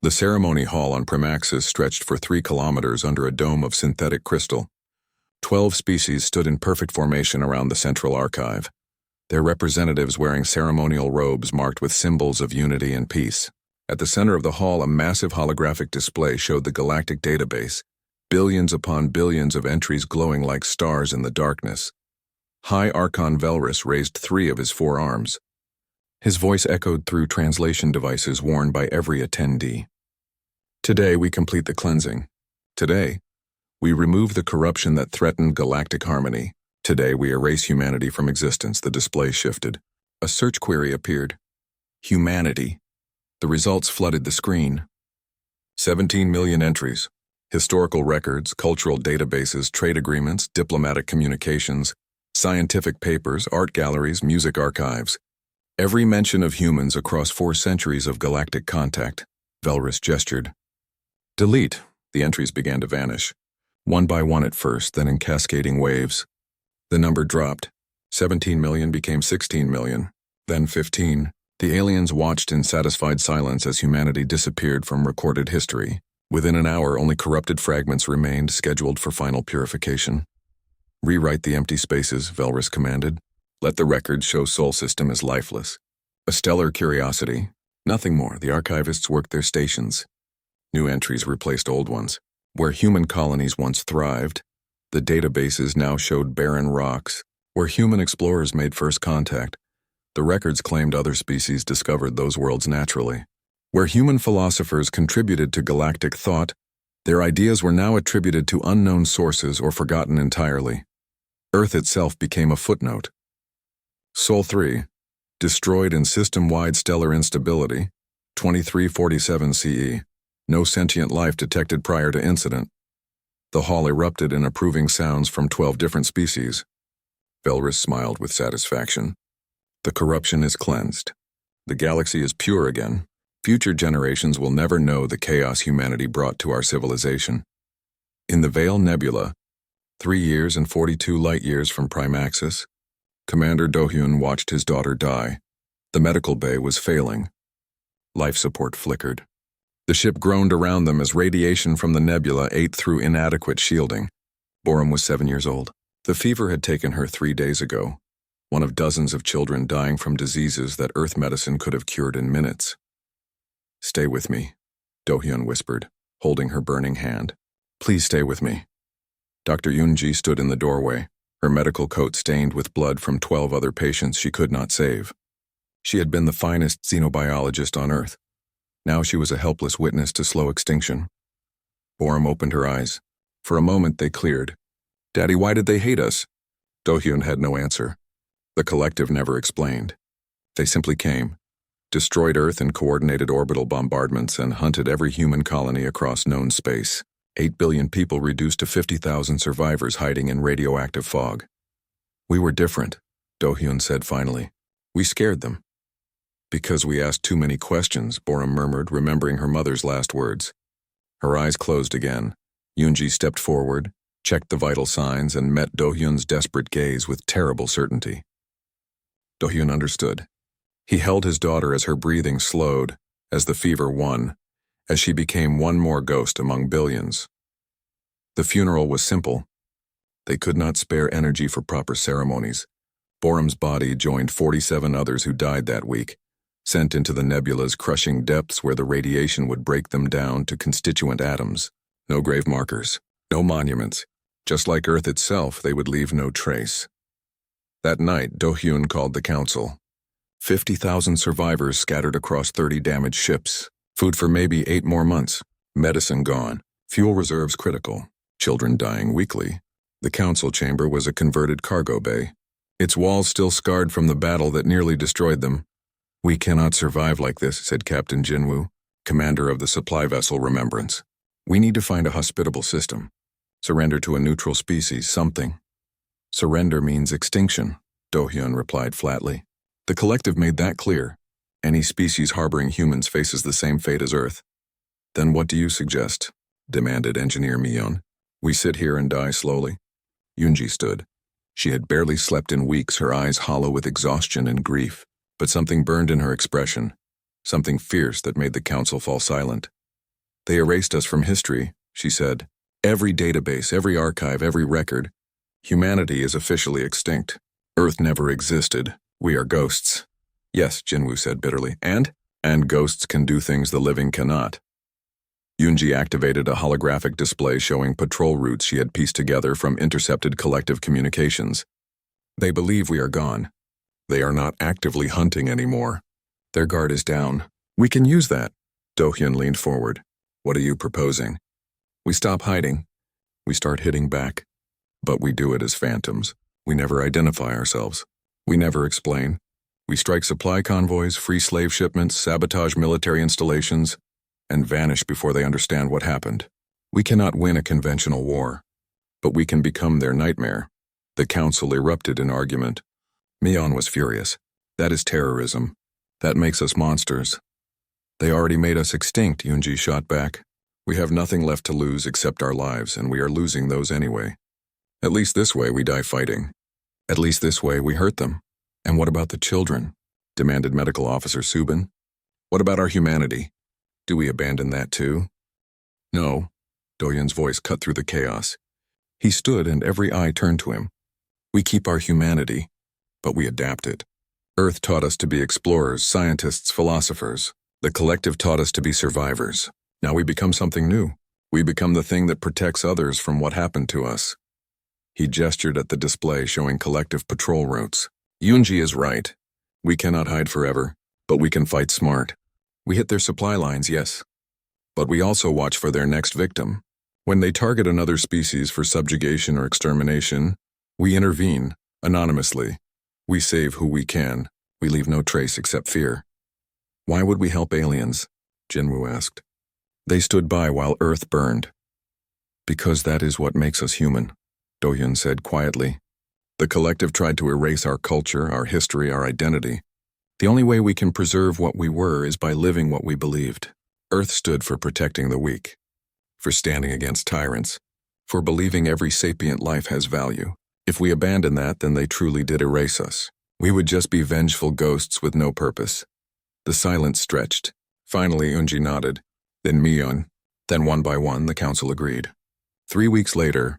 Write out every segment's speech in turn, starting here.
The ceremony hall on Premaxis stretched for 3 kilometers under a dome of synthetic crystal. 12 species stood in perfect formation around the central archive, their representatives wearing ceremonial robes marked with symbols of unity and peace. At the center of the hall, a massive holographic display showed the galactic database, billions upon billions of entries glowing like stars in the darkness. High Archon Velrus raised 3 of his 4 arms. His voice echoed through translation devices worn by every attendee. Today we complete the cleansing. Today, we remove the corruption that threatened galactic harmony. Today we erase humanity from existence. The display shifted. A search query appeared. Humanity. The results flooded the screen. 17 million entries. Historical records, cultural databases, trade agreements, diplomatic communications, scientific papers, art galleries, music archives. Every mention of humans across 4 centuries of galactic contact. Velrus gestured. Delete. The entries began to vanish. One by one at first, then in cascading waves. The number dropped. 17 million became 16 million, then 15. The aliens watched in satisfied silence as humanity disappeared from recorded history. Within an hour, only corrupted fragments remained, scheduled for final purification. Rewrite the empty spaces, Velrus commanded. Let the records show Sol System as lifeless. A stellar curiosity. Nothing more. The archivists worked their stations. New entries replaced old ones. Where human colonies once thrived, the databases now showed barren rocks. Where human explorers made first contact, the records claimed other species discovered those worlds naturally. Where human philosophers contributed to galactic thought, their ideas were now attributed to unknown sources or forgotten entirely. Earth itself became a footnote. Sol 3, destroyed in system-wide stellar instability, 2347 CE. No sentient life detected prior to incident. The hall erupted in approving sounds from 12 different species. Velrus smiled with satisfaction. The corruption is cleansed. The galaxy is pure again. Future generations will never know the chaos humanity brought to our civilization. In the Veil Nebula, 3 years and 42 light-years from Primaxis, Commander Dohyun watched his daughter die. The medical bay was failing. Life support flickered. The ship groaned around them as radiation from the nebula ate through inadequate shielding. Borum was 7 years old. The fever had taken her 3 days ago, one of dozens of children dying from diseases that Earth medicine could have cured in minutes. Stay with me, Dohyun whispered, holding her burning hand. Please stay with me. Dr. Yunji stood in the doorway, her medical coat stained with blood from 12 other patients she could not save. She had been the finest xenobiologist on Earth. Now she was a helpless witness to slow extinction. Borum opened her eyes. For a moment they cleared. Daddy, why did they hate us? Dohyun had no answer. The collective never explained. They simply came, destroyed Earth in coordinated orbital bombardments, and hunted every human colony across known space. 8 billion people reduced to 50,000 survivors hiding in radioactive fog. We were different, Dohyun said finally. We scared them. Because we asked too many questions, Borum murmured, remembering her mother's last words. Her eyes closed again. Yunji stepped forward, checked the vital signs, and met Dohyun's desperate gaze with terrible certainty. Dohyun understood. He held his daughter as her breathing slowed, as the fever won, as she became one more ghost among billions. The funeral was simple. They could not spare energy for proper ceremonies. Borum's body joined 47 others who died that week, sent into the nebula's crushing depths where the radiation would break them down to constituent atoms. No grave markers, no monuments. Just like Earth itself, they would leave no trace. That night, Dohyun called the council. 50,000 survivors scattered across 30 damaged ships. Food for maybe 8 more months. Medicine gone. Fuel reserves critical. Children dying weekly. The council chamber was a converted cargo bay. Its walls still scarred from the battle that nearly destroyed them. We cannot survive like this, said Captain Jinwoo, commander of the supply vessel Remembrance. We need to find a hospitable system. Surrender to a neutral species, something. Surrender means extinction, Dohyun replied flatly. The collective made that clear. Any species harboring humans faces the same fate as Earth. Then what do you suggest? Demanded Engineer Mion. We sit here and die slowly. Yunji stood. She had barely slept in weeks, her eyes hollow with exhaustion and grief. But something burned in her expression, something fierce that made the council fall silent. They erased us from history, she said. Every database, every archive, every record. Humanity is officially extinct. Earth never existed. We are ghosts. Yes, Jinwoo said bitterly. And ghosts can do things the living cannot. Yoonji activated a holographic display showing patrol routes she had pieced together from intercepted collective communications. They believe we are gone. They are not actively hunting anymore. Their guard is down. We can use that. Do-hyun leaned forward. What are you proposing? We stop hiding. We start hitting back. But we do it as phantoms. We never identify ourselves. We never explain. We strike supply convoys, free slave shipments, sabotage military installations, and vanish before they understand what happened. We cannot win a conventional war, but we can become their nightmare. The council erupted in argument. Mion was furious. That is terrorism. That makes us monsters. They already made us extinct, Yoonji shot back. We have nothing left to lose except our lives, and we are losing those anyway. At least this way we die fighting. At least this way we hurt them. And what about the children? Demanded Medical Officer Subin. What about our humanity? Do we abandon that too? No. Do-hyun's voice cut through the chaos. He stood and every eye turned to him. We keep our humanity, but we adapt it. Earth taught us to be explorers, scientists, philosophers. The collective taught us to be survivors. Now we become something new. We become the thing that protects others from what happened to us. He gestured at the display showing collective patrol routes. Yoonji is right. We cannot hide forever, but we can fight smart. We hit their supply lines, yes. But we also watch for their next victim. When they target another species for subjugation or extermination, we intervene, anonymously. We save who we can. We leave no trace except fear. Why would we help aliens? Jinwoo asked. They stood by while Earth burned. Because that is what makes us human, Do-hyun said quietly. The collective tried to erase our culture, our history, our identity. The only way we can preserve what we were is by living what we believed. Earth stood for protecting the weak, for standing against tyrants, for believing every sapient life has value. If we abandon that, then they truly did erase us. We would just be vengeful ghosts with no purpose. The silence stretched. Finally, Yoonji nodded. Then Mion. Then one by one, the council agreed. 3 weeks later,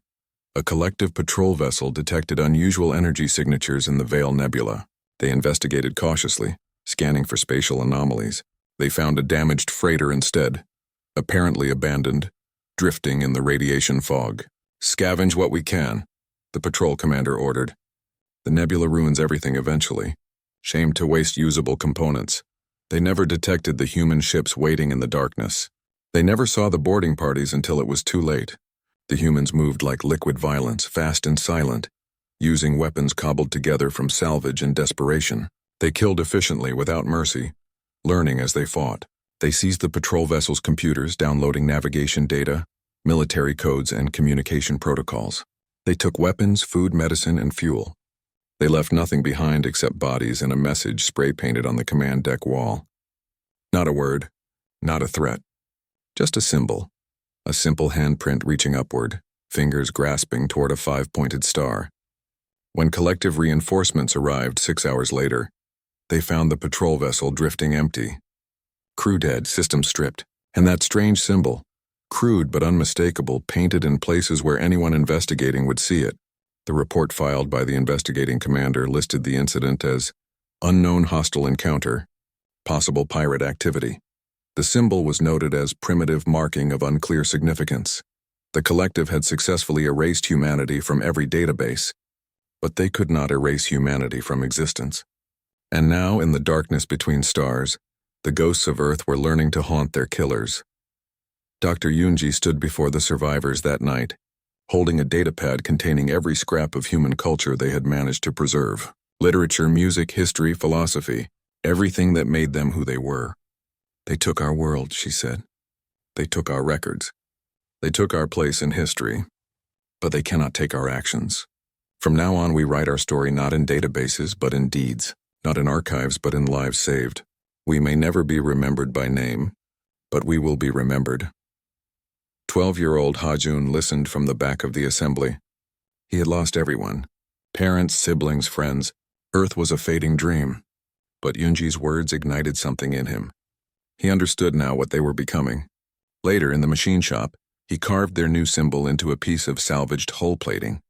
a collective patrol vessel detected unusual energy signatures in the Veil Nebula. They investigated cautiously, scanning for spatial anomalies. They found a damaged freighter instead, apparently abandoned, drifting in the radiation fog. Scavenge what we can, the patrol commander ordered. The nebula ruins everything eventually. Shame to waste usable components. They never detected the human ships waiting in the darkness. They never saw the boarding parties until it was too late. The humans moved like liquid violence, fast and silent, using weapons cobbled together from salvage and desperation. They killed efficiently without mercy, learning as they fought. They seized the patrol vessel's computers, downloading navigation data, military codes, and communication protocols. They took weapons, food, medicine, and fuel. They left nothing behind except bodies and a message spray-painted on the command deck wall. Not a word, not a threat, just a symbol. A simple handprint reaching upward, fingers grasping toward a 5-pointed star. When collective reinforcements arrived 6 hours later, they found the patrol vessel drifting empty. Crew dead, system stripped, and that strange symbol, crude but unmistakable, painted in places where anyone investigating would see it. The report filed by the investigating commander listed the incident as unknown hostile encounter, possible pirate activity. The symbol was noted as primitive marking of unclear significance. The collective had successfully erased humanity from every database, but they could not erase humanity from existence. And now, in the darkness between stars, the ghosts of Earth were learning to haunt their killers. Dr. Yoonji stood before the survivors that night, holding a datapad containing every scrap of human culture they had managed to preserve. Literature, music, history, philosophy, everything that made them who they were. They took our world, she said. They took our records. They took our place in history, but they cannot take our actions. From now on, we write our story not in databases, but in deeds, not in archives, but in lives saved. We may never be remembered by name, but we will be remembered. 12-year-old Ha-jun listened from the back of the assembly. He had lost everyone. Parents, siblings, friends. Earth was a fading dream. But Yoonji's words ignited something in him. He understood now what they were becoming. Later, in the machine shop, he carved their new symbol into a piece of salvaged hull plating.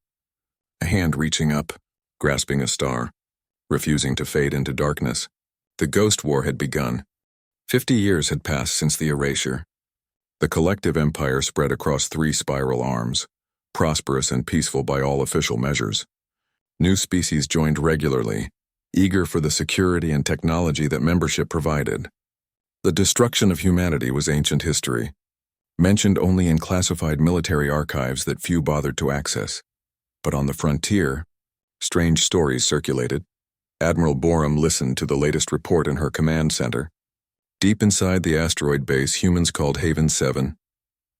A hand reaching up, grasping a star, refusing to fade into darkness. The Ghost War had begun. 50 years had passed since the erasure. The collective empire spread across 3 spiral arms, prosperous and peaceful by all official measures. New species joined regularly, eager for the security and technology that membership provided. The destruction of humanity was ancient history, mentioned only in classified military archives that few bothered to access. But on the frontier, strange stories circulated. Admiral Borum listened to the latest report in her command center. Deep inside the asteroid base humans called Haven 7.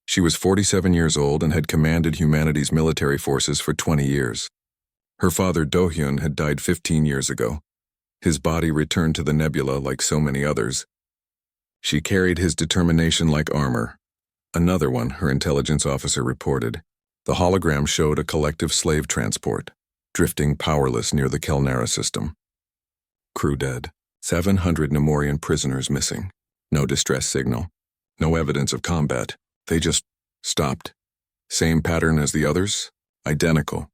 She was 47 years old and had commanded humanity's military forces for 20 years. Her father Do-hyun had died 15 years ago. His body returned to the nebula like so many others. She carried his determination like armor. Another one, her intelligence officer reported. The hologram showed a collective slave transport, drifting powerless near the Kelnara system. Crew dead. 700 Nemorian prisoners missing. No distress signal. No evidence of combat. They just stopped. Same pattern as the others? Identical.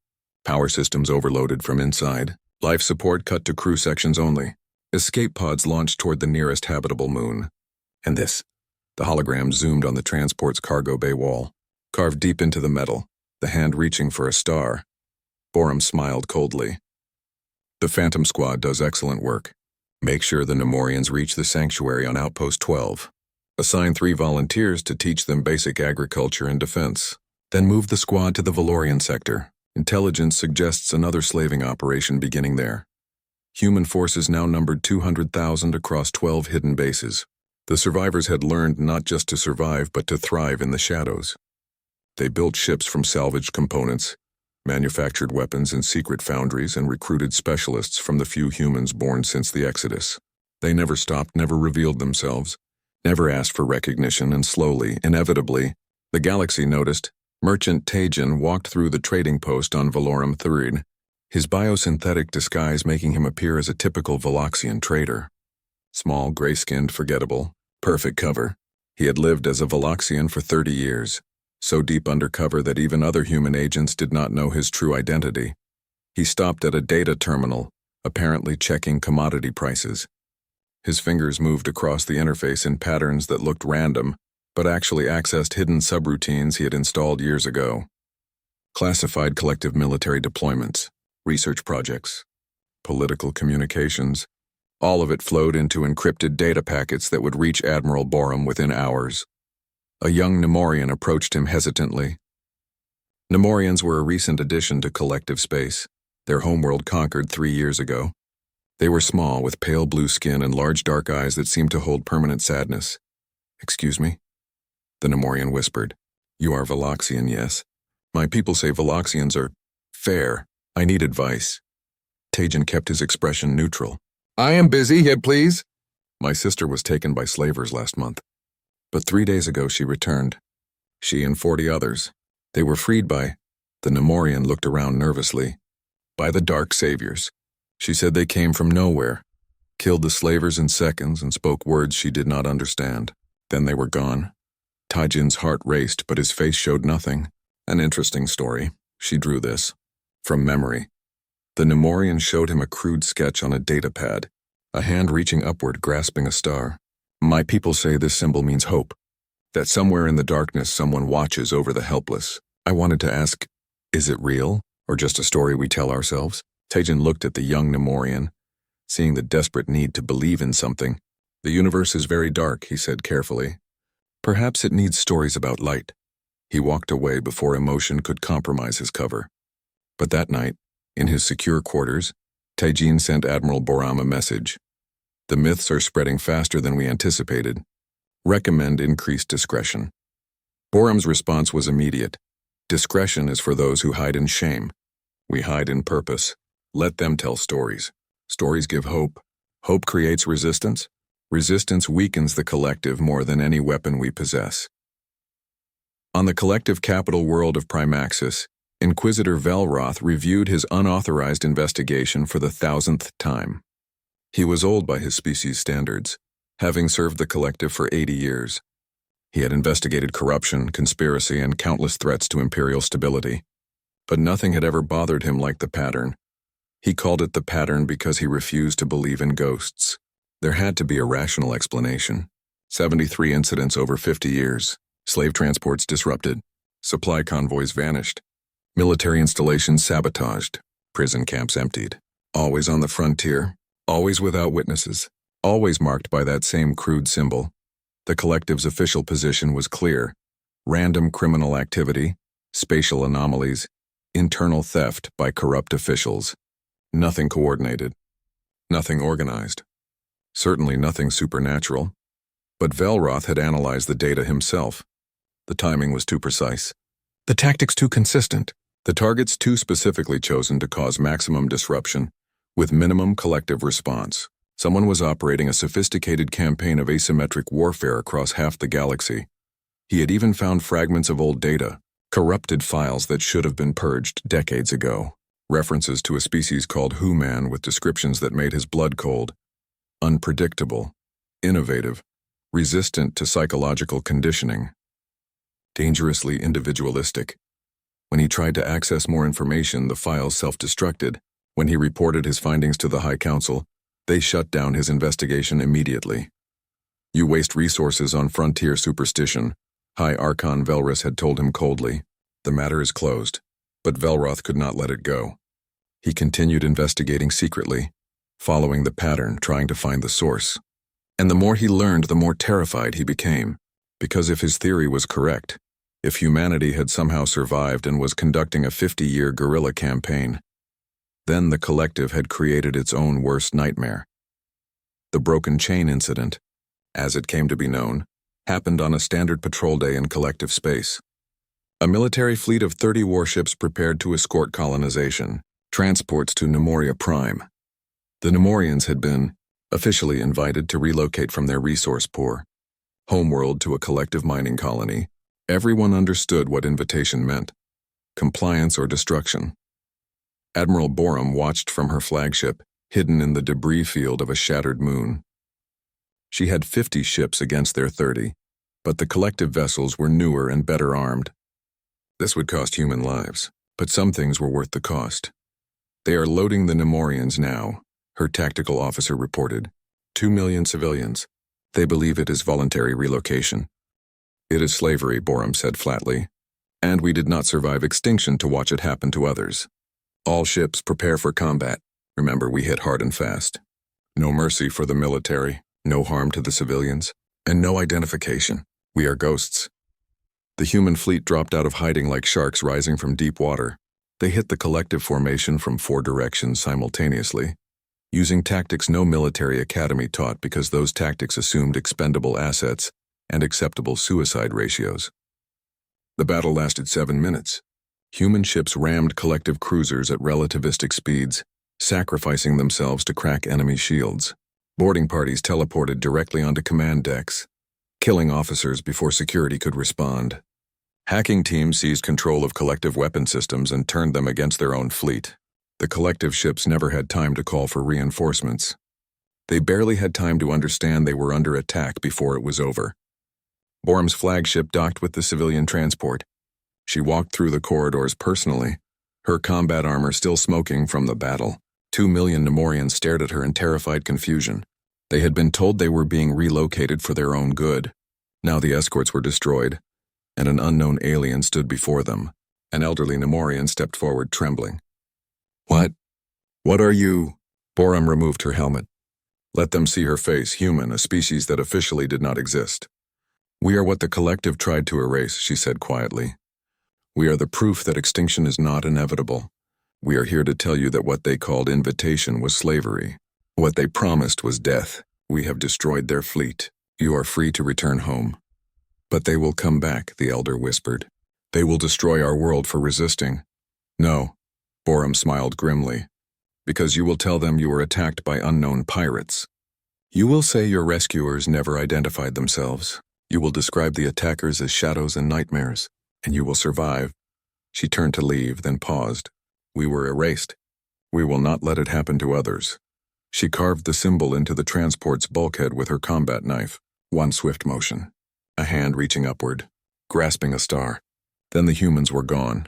Power systems overloaded from inside. Life support cut to crew sections only. Escape pods launched toward the nearest habitable moon. And this. The hologram zoomed on the transport's cargo bay wall, carved deep into the metal, the hand reaching for a star. Borum smiled coldly. The Phantom Squad does excellent work. Make sure the Nemorians reach the sanctuary on Outpost 12. Assign 3 volunteers to teach them basic agriculture and defense. Then move the squad to the Valorian sector. Intelligence suggests another slaving operation beginning there. Human forces now numbered 200,000 across 12 hidden bases. The survivors had learned not just to survive but to thrive in the shadows. They built ships from salvaged components, manufactured weapons in secret foundries, and recruited specialists from the few humans born since the Exodus. They never stopped, never revealed themselves, never asked for recognition, and slowly, inevitably, the galaxy noticed. Merchant Tajin walked through the trading post on Valorum III, his biosynthetic disguise making him appear as a typical Valoxian trader. Small, gray-skinned, forgettable, perfect cover. He had lived as a Valoxian for 30 years. So deep undercover that even other human agents did not know his true identity. He stopped at a data terminal, apparently checking commodity prices. His fingers moved across the interface in patterns that looked random, but actually accessed hidden subroutines he had installed years ago. Classified collective military deployments, research projects, political communications, all of it flowed into encrypted data packets that would reach Admiral Borum within hours. A young Nemorian approached him hesitantly. Nemorians were a recent addition to collective space, their homeworld conquered 3 years ago. They were small, with pale blue skin and large dark eyes that seemed to hold permanent sadness. "Excuse me?" The Nemorian whispered. "You are Valoxian, yes? My people say Valoxians are fair. I need advice." Tajin kept his expression neutral. "I am busy, yet please." "My sister was taken by slavers last month. But 3 days ago she returned. She and 40 others. They were freed by—" The Nemorian looked around nervously. "By the Dark Saviors. She said they came from nowhere, killed the slavers in seconds, and spoke words she did not understand. Then they were gone." Tajin's heart raced, but his face showed nothing. An interesting story. She drew this. From memory. The Nemorian showed him a crude sketch on a data pad, a hand reaching upward grasping a star. "My people say this symbol means hope, that somewhere in the darkness someone watches over the helpless. I wanted to ask, is it real, or just a story we tell ourselves?" Tajin looked at the young Nemorian, seeing the desperate need to believe in something. "The universe is very dark," he said carefully. "Perhaps it needs stories about light." He walked away before emotion could compromise his cover. But that night, in his secure quarters, Tajin sent Admiral Borum a message. "The myths are spreading faster than we anticipated. Recommend increased discretion." Borum's response was immediate. "Discretion is for those who hide in shame. We hide in purpose. Let them tell stories. Stories give hope. Hope creates resistance. Resistance weakens the collective more than any weapon we possess." On the collective capital world of Primaxis, Inquisitor Velroth reviewed his unauthorized investigation for the 1,000th time. He was old by his species' standards, having served the collective for 80 years. He had investigated corruption, conspiracy, and countless threats to imperial stability. But nothing had ever bothered him like the pattern. He called it the pattern because he refused to believe in ghosts. There had to be a rational explanation. 73 incidents over 50 years. Slave transports disrupted. Supply convoys vanished. Military installations sabotaged. Prison camps emptied. Always on the frontier. Always without witnesses. Always marked by that same crude symbol. The collective's official position was clear. Random criminal activity, spatial anomalies, internal theft by corrupt officials. Nothing coordinated. Nothing organized. Certainly nothing supernatural. But Velroth had analyzed the data himself. The timing was too precise. The tactics too consistent. The targets too specifically chosen to cause maximum disruption, with minimum collective response. Someone was operating a sophisticated campaign of asymmetric warfare across half the galaxy. He had even found fragments of old data, corrupted files that should have been purged decades ago. References to a species called Who-Man with descriptions that made his blood cold. Unpredictable, innovative, resistant to psychological conditioning. Dangerously individualistic. When he tried to access more information, the files self-destructed. When he reported his findings to the High Council, they shut down his investigation immediately. You waste resources on frontier superstition, High Archon Velrus had told him coldly. The matter is closed. But Velroth could not let it go. He continued investigating secretly, following the pattern, trying to find the source. And the more he learned, the more terrified he became. Because if his theory was correct, if humanity had somehow survived and was conducting a 50-year guerrilla campaign, then the collective had created its own worst nightmare. The Broken Chain incident, as it came to be known, happened on a standard patrol day in collective space. A military fleet of 30 warships prepared to escort colonization, transports to Nemoria Prime. The Nemorians had been, officially invited to relocate from their resource poor, homeworld to a collective mining colony. Everyone understood what invitation meant: compliance or destruction. Admiral Borum watched from her flagship, hidden in the debris field of a shattered moon. She had 50 ships against their 30, but the collective vessels were newer and better armed. This would cost human lives, but some things were worth the cost. They are loading the Nemorians now, her tactical officer reported. 2 million civilians. They believe it is voluntary relocation. It is slavery, Borum said flatly. And we did not survive extinction to watch it happen to others. All ships prepare for combat. Remember, we hit hard and fast. No mercy for the military, no harm to the civilians, and no identification. We are ghosts. The human fleet dropped out of hiding like sharks rising from deep water. They hit the collective formation from 4 directions simultaneously, using tactics no military academy taught because those tactics assumed expendable assets and acceptable suicide ratios. The battle lasted 7 minutes. Human ships rammed collective cruisers at relativistic speeds, sacrificing themselves to crack enemy shields. Boarding parties teleported directly onto command decks, killing officers before security could respond. Hacking teams seized control of collective weapon systems and turned them against their own fleet. The collective ships never had time to call for reinforcements. They barely had time to understand they were under attack before it was over. Borum's flagship docked with the civilian transport. She walked through the corridors personally, her combat armor still smoking from the battle. 2 million Nemorians stared at her in terrified confusion. They had been told they were being relocated for their own good. Now the escorts were destroyed, and an unknown alien stood before them. An elderly Nemorian stepped forward, trembling. What? What are you? Borum removed her helmet. Let them see her face, human, a species that officially did not exist. We are what the collective tried to erase, she said quietly. We are the proof that extinction is not inevitable. We are here to tell you that what they called invitation was slavery. What they promised was death. We have destroyed their fleet. You are free to return home. But they will come back, the elder whispered. They will destroy our world for resisting. No, Borum smiled grimly, because you will tell them you were attacked by unknown pirates. You will say your rescuers never identified themselves. You will describe the attackers as shadows and nightmares, and you will survive. She turned to leave, then paused. We were erased. We will not let it happen to others. She carved the symbol into the transport's bulkhead with her combat knife, one swift motion. a hand reaching upward, grasping a star. Then the humans were gone,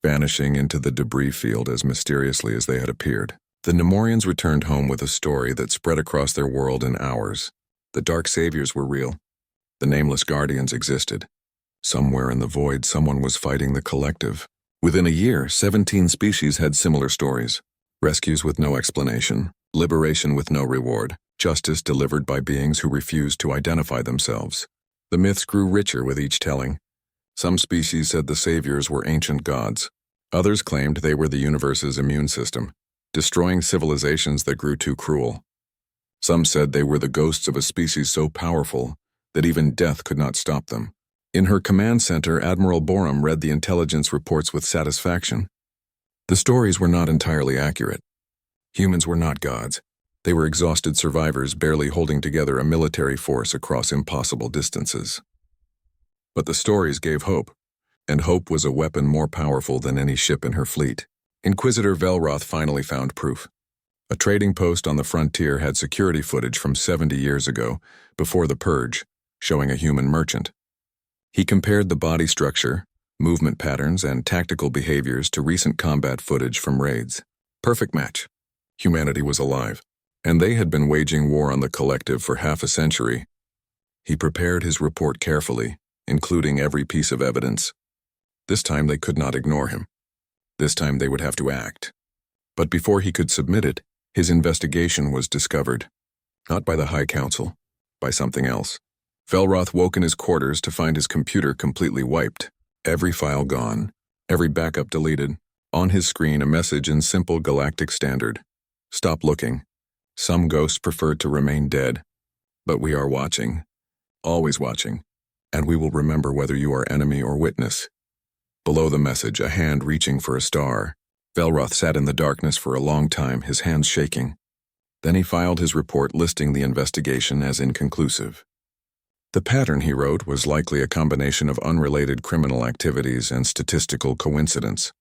vanishing into the debris field as mysteriously as they had appeared. The Nemorians returned home with a story that spread across their world in hours. The Dark Saviors were real. The Nameless Guardians existed. Somewhere in the void, someone was fighting the collective. Within a year, 17 species had similar stories. Rescues with no explanation, liberation with no reward, justice delivered by beings who refused to identify themselves. The myths grew richer with each telling. Some species said the saviors were ancient gods. Others claimed they were the universe's immune system, destroying civilizations that grew too cruel. Some said they were the ghosts of a species so powerful that even death could not stop them. In her command center, Admiral Borum read the intelligence reports with satisfaction. The stories were not entirely accurate. Humans were not gods. They were exhausted survivors barely holding together a military force across impossible distances. But the stories gave hope, and hope was a weapon more powerful than any ship in her fleet. Inquisitor Velroth finally found proof. A trading post on the frontier had security footage from 70 years ago, before the Purge, showing a human merchant. He compared the body structure, movement patterns, and tactical behaviors to recent combat footage from raids. Perfect match. Humanity was alive, and they had been waging war on the collective for half a century. He prepared his report carefully, including every piece of evidence. This time they could not ignore him. This time they would have to act. But before he could submit it, his investigation was discovered. Not by the High Council, by something else. Velroth woke in his quarters to find his computer completely wiped. Every file gone, every backup deleted. On his screen, a message in simple galactic standard. Stop looking. Some ghosts preferred to remain dead. But we are watching. Always watching. And we will remember whether you are enemy or witness. Below the message, a hand reaching for a star. Velroth sat in the darkness for a long time, his hands shaking. Then he filed his report listing the investigation as inconclusive. The pattern, he wrote, was likely a combination of unrelated criminal activities and statistical coincidence.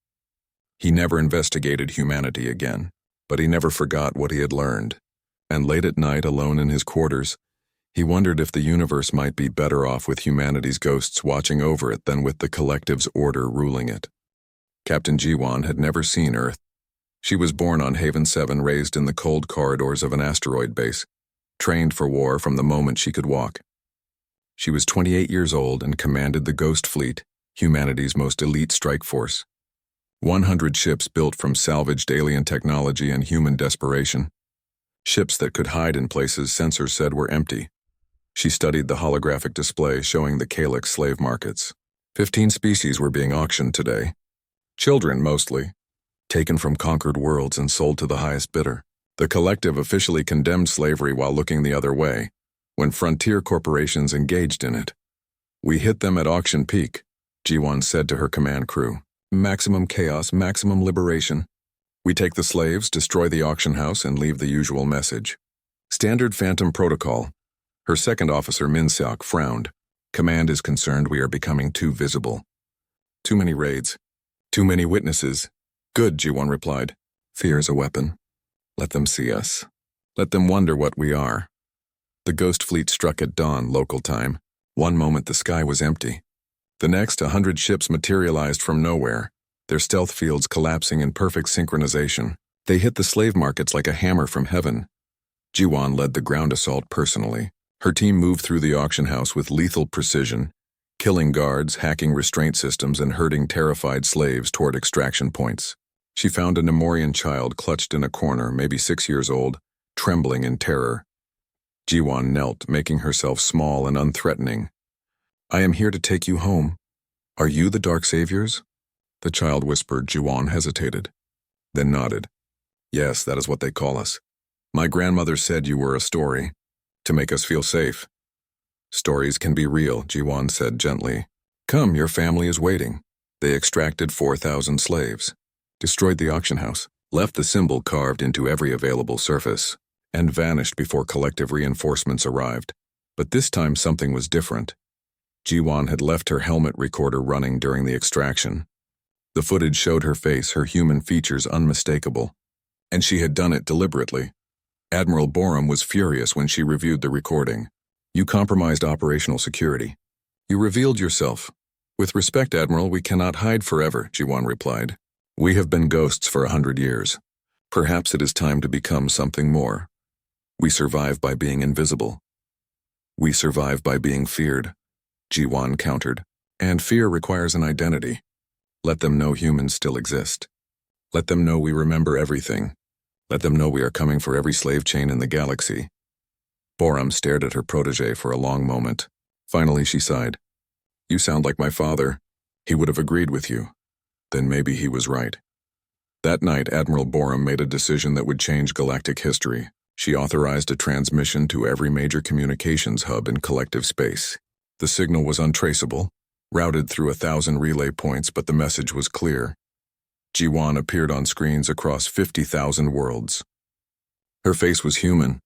He never investigated humanity again, but he never forgot what he had learned. And late at night, alone in his quarters, he wondered if the universe might be better off with humanity's ghosts watching over it than with the collective's order ruling it. Captain Jiwan had never seen Earth. She was born on Haven 7, raised in the cold corridors of an asteroid base, trained for war from the moment she could walk. She was 28 years old and commanded the Ghost Fleet, humanity's most elite strike force. 100 ships built from salvaged alien technology and human desperation. Ships that could hide in places sensors said were empty. She studied the holographic display showing the Calyx slave markets. 15 species were being auctioned today. Children, mostly, taken from conquered worlds and sold to the highest bidder. The collective officially condemned slavery while looking the other way, when frontier corporations engaged in it. We hit them at auction peak, G1 said to her command crew. Maximum chaos, maximum liberation. We take the slaves, destroy the auction house, and leave the usual message. Standard Phantom Protocol. Her second officer, Min Seok, frowned. Command is concerned we are becoming too visible. Too many raids. Too many witnesses. Good, G1 replied. Fear is a weapon. Let them see us. Let them wonder what we are. The Ghost Fleet struck at dawn, local time. One moment the sky was empty. The next, 100 ships materialized from nowhere, their stealth fields collapsing in perfect synchronization. They hit the slave markets like a hammer from heaven. Jiwan led the ground assault personally. Her team moved through the auction house with lethal precision, killing guards, hacking restraint systems, and herding terrified slaves toward extraction points. She found a Nemorian child clutched in a corner, maybe 6 years old, trembling in terror. Jiwan knelt, making herself small and unthreatening. I am here to take you home. Are you the Dark Saviors? The child whispered. Jiwan hesitated, then nodded. Yes, that is what they call us. My grandmother said you were a story, to make us feel safe. Stories can be real, Jiwan said gently. Come, your family is waiting. They extracted 4,000 slaves, destroyed the auction house, left the symbol carved into every available surface, and vanished before collective reinforcements arrived. But this time something was different. Jiwan had left her helmet recorder running during the extraction. The footage showed her face, her human features unmistakable, and she had done it deliberately. Admiral Borum was furious when she reviewed the recording. You compromised operational security. You revealed yourself. With respect, Admiral, we cannot hide forever, Jiwan replied. We have been ghosts for 100 years. Perhaps it is time to become something more. We survive by being invisible. We survive by being feared, Jiwan countered. And fear requires an identity. Let them know humans still exist. Let them know we remember everything. Let them know we are coming for every slave chain in the galaxy. Borum stared at her protege for a long moment. Finally, she sighed. You sound like my father. He would have agreed with you. Then maybe he was right. That night, Admiral Borum made a decision that would change galactic history. She authorized a transmission to every major communications hub in collective space. The signal was untraceable, routed through 1,000 relay points, but the message was clear. Jiwan appeared on screens across 50,000 worlds. Her face was human,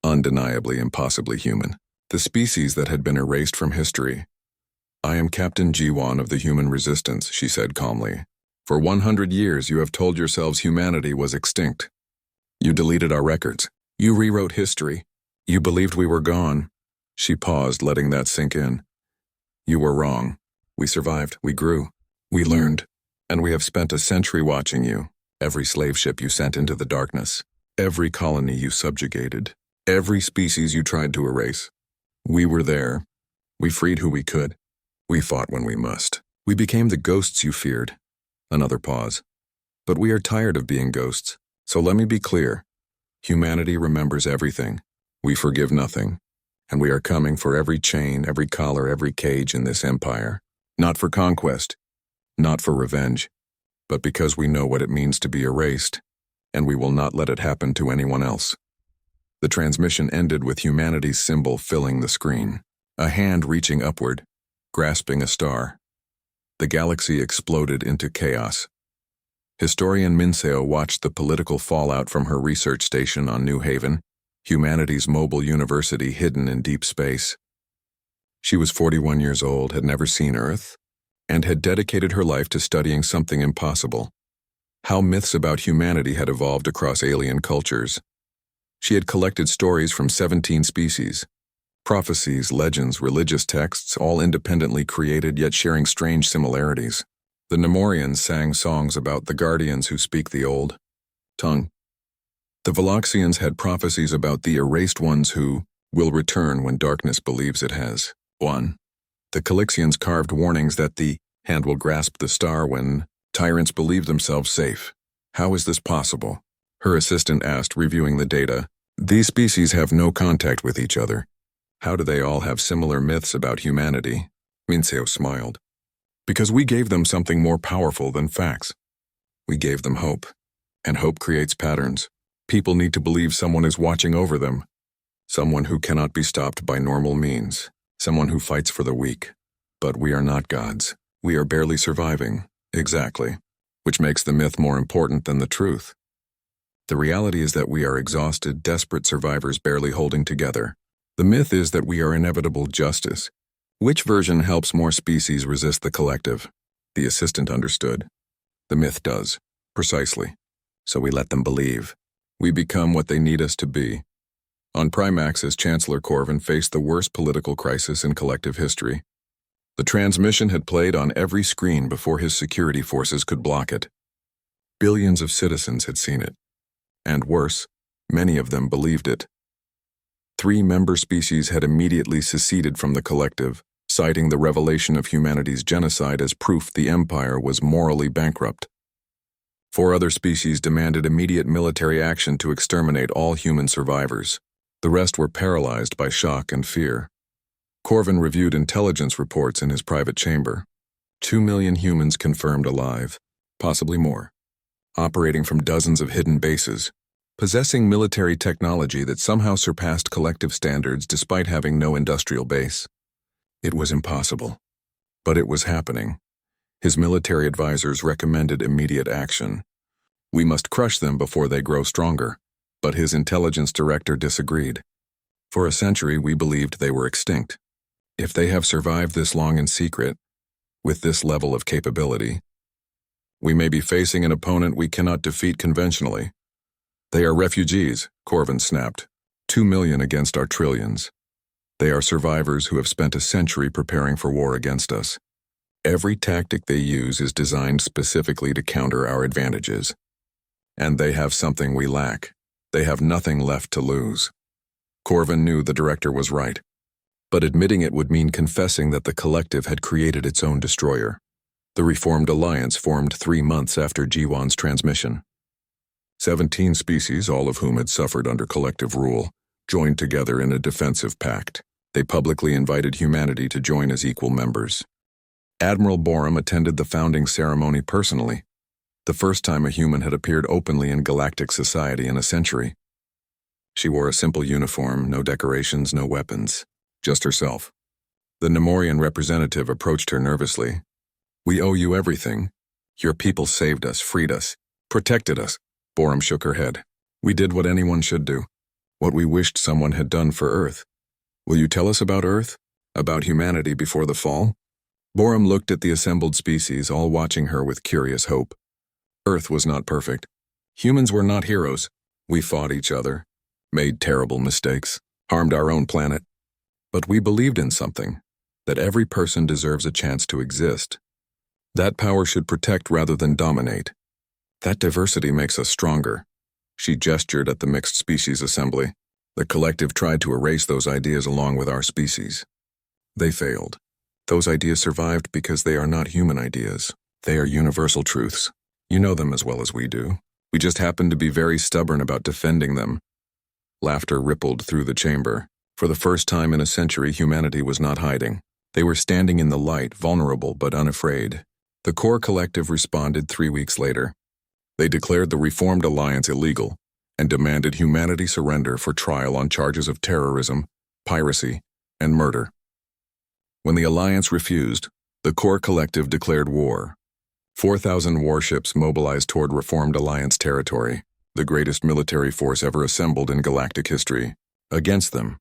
undeniably impossibly human, the species that had been erased from history. I am Captain Jiwan of the Human Resistance, she said calmly. For 100 years you have told yourselves humanity was extinct. You deleted our records. You rewrote history. You believed we were gone. She paused, letting that sink in. You were wrong. We survived, we grew, we learned, and we have spent a century watching you. Every slave ship you sent into the darkness, every colony you subjugated, every species you tried to erase. We were there. We freed who we could. We fought when we must. We became the ghosts you feared. Another pause. But we are tired of being ghosts, so let me be clear. Humanity remembers everything. We forgive nothing. And we are coming for every chain, every collar, every cage in this empire. Not for conquest, not for revenge, but because we know what it means to be erased, and we will not let it happen to anyone else. The transmission ended with humanity's symbol filling the screen, a hand reaching upward, grasping a star. The galaxy exploded into chaos. Historian Minseo watched the political fallout from her research station on New Haven, humanity's mobile university hidden in deep space. She was 41 years old, had never seen Earth, and had dedicated her life to studying something impossible: how myths about humanity had evolved across alien cultures. She had collected stories from 17 species, prophecies, legends, religious texts, all independently created yet sharing strange similarities. The Nemorians sang songs about the guardians who speak the old tongue. The Veloxians had prophecies about the erased ones who will return when darkness believes it has won. The Calixians carved warnings that the hand will grasp the star when tyrants believe themselves safe. How is this possible? Her assistant asked, reviewing the data. These species have no contact with each other. How do they all have similar myths about humanity? Minseo smiled. Because we gave them something more powerful than facts. We gave them hope. And hope creates patterns. People need to believe someone is watching over them. Someone who cannot be stopped by normal means. Someone who fights for the weak. But we are not gods. We are barely surviving. Exactly. Which makes the myth more important than the truth. The reality is that we are exhausted, desperate survivors barely holding together. The myth is that we are inevitable justice. Which version helps more species resist the collective? The assistant understood. The myth does. Precisely. So we let them believe. We become what they need us to be. On Primaxis, Chancellor Corvin faced the worst political crisis in collective history. The transmission had played on every screen before his security forces could block it. Billions of citizens had seen it. And worse, many of them believed it. 3 member species had immediately seceded from the collective, citing the revelation of humanity's genocide as proof the Empire was morally bankrupt. 4 other species demanded immediate military action to exterminate all human survivors. The rest were paralyzed by shock and fear. Corvin reviewed intelligence reports in his private chamber. 2 million humans confirmed alive, possibly more, operating from dozens of hidden bases, possessing military technology that somehow surpassed collective standards despite having no industrial base. It was impossible. But it was happening. His military advisors recommended immediate action. We must crush them before they grow stronger. But his intelligence director disagreed. For a century, we believed they were extinct. If they have survived this long in secret, with this level of capability, we may be facing an opponent we cannot defeat conventionally. They are refugees, Corvin snapped. 2 million against our trillions. They are survivors who have spent a century preparing for war against us. Every tactic they use is designed specifically to counter our advantages. And they have something we lack. They have nothing left to lose. Corvin knew the director was right. But admitting it would mean confessing that the collective had created its own destroyer. The Reformed Alliance formed 3 months after Jiwan's transmission. 17 species, all of whom had suffered under collective rule, joined together in a defensive pact. They publicly invited humanity to join as equal members. Admiral Borum attended the founding ceremony personally, the first time a human had appeared openly in galactic society in a century. She wore a simple uniform, no decorations, no weapons, just herself. The Nemorian representative approached her nervously. "We owe you everything. Your people saved us, freed us, protected us." Borum shook her head. "We did what anyone should do, what we wished someone had done for Earth. Will you tell us about Earth? About humanity before the fall?" Borum looked at the assembled species, all watching her with curious hope. Earth was not perfect. Humans were not heroes. We fought each other, made terrible mistakes, harmed our own planet. But we believed in something, that every person deserves a chance to exist. That power should protect rather than dominate. That diversity makes us stronger. She gestured at the mixed species assembly. The collective tried to erase those ideas along with our species. They failed. Those ideas survived because they are not human ideas. They are universal truths. You know them as well as we do. We just happen to be very stubborn about defending them. Laughter rippled through the chamber. For the first time in a century, humanity was not hiding. They were standing in the light, vulnerable but unafraid. The core collective responded 3 weeks later. They declared the Reformed Alliance illegal and demanded humanity surrender for trial on charges of terrorism, piracy, and murder. When the Alliance refused, the core collective declared war. 4,000 warships mobilized toward Reformed Alliance territory, the greatest military force ever assembled in galactic history. Against them,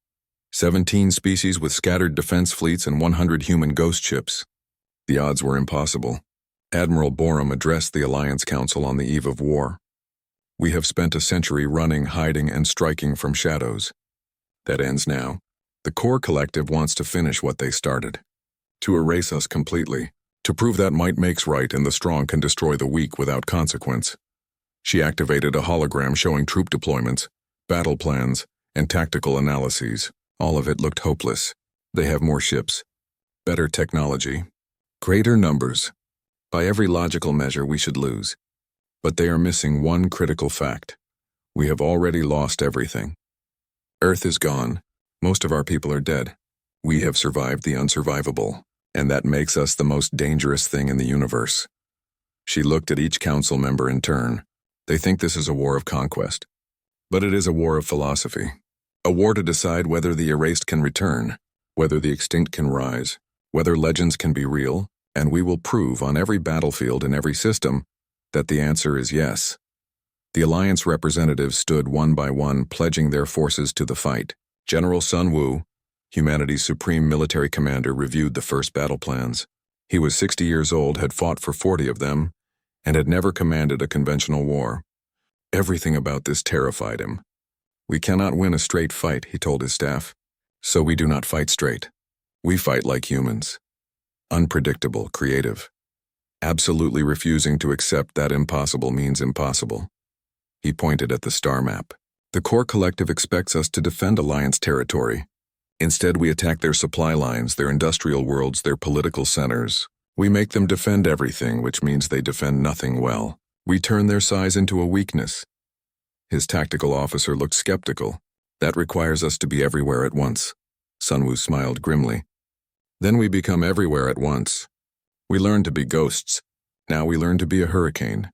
17 species with scattered defense fleets and 100 human ghost ships. The odds were impossible. Admiral Borum addressed the Alliance Council on the eve of war. "We have spent a century running, hiding, and striking from shadows. That ends now. The core collective wants to finish what they started. To erase us completely. To prove that might makes right and the strong can destroy the weak without consequence." She activated a hologram showing troop deployments, battle plans, and tactical analyses. All of it looked hopeless. They have more ships, better technology, greater numbers. By every logical measure, we should lose. But they are missing one critical fact. We have already lost everything. Earth is gone. Most of our people are dead. We have survived the unsurvivable, and that makes us the most dangerous thing in the universe. She looked at each council member in turn. They think this is a war of conquest. But it is a war of philosophy. A war to decide whether the erased can return, whether the extinct can rise, whether legends can be real, and we will prove on every battlefield in every system that the answer is yes. The Alliance representatives stood one by one, pledging their forces to the fight. General Sun Wu, humanity's supreme military commander, reviewed the first battle plans. He was 60 years old, had fought for 40 of them, and had never commanded a conventional war. Everything about this terrified him. "We cannot win a straight fight," he told his staff, "so we do not fight straight. We fight like humans. Unpredictable, creative. Absolutely refusing to accept that impossible means impossible." He pointed at the star map. "The core collective expects us to defend Alliance territory. Instead, we attack their supply lines, their industrial worlds, their political centers. We make them defend everything, which means they defend nothing well. We turn their size into a weakness." His tactical officer looked skeptical. "That requires us to be everywhere at once." Sun Wu smiled grimly. "Then we become everywhere at once. We learn to be ghosts. Now we learn to be a hurricane."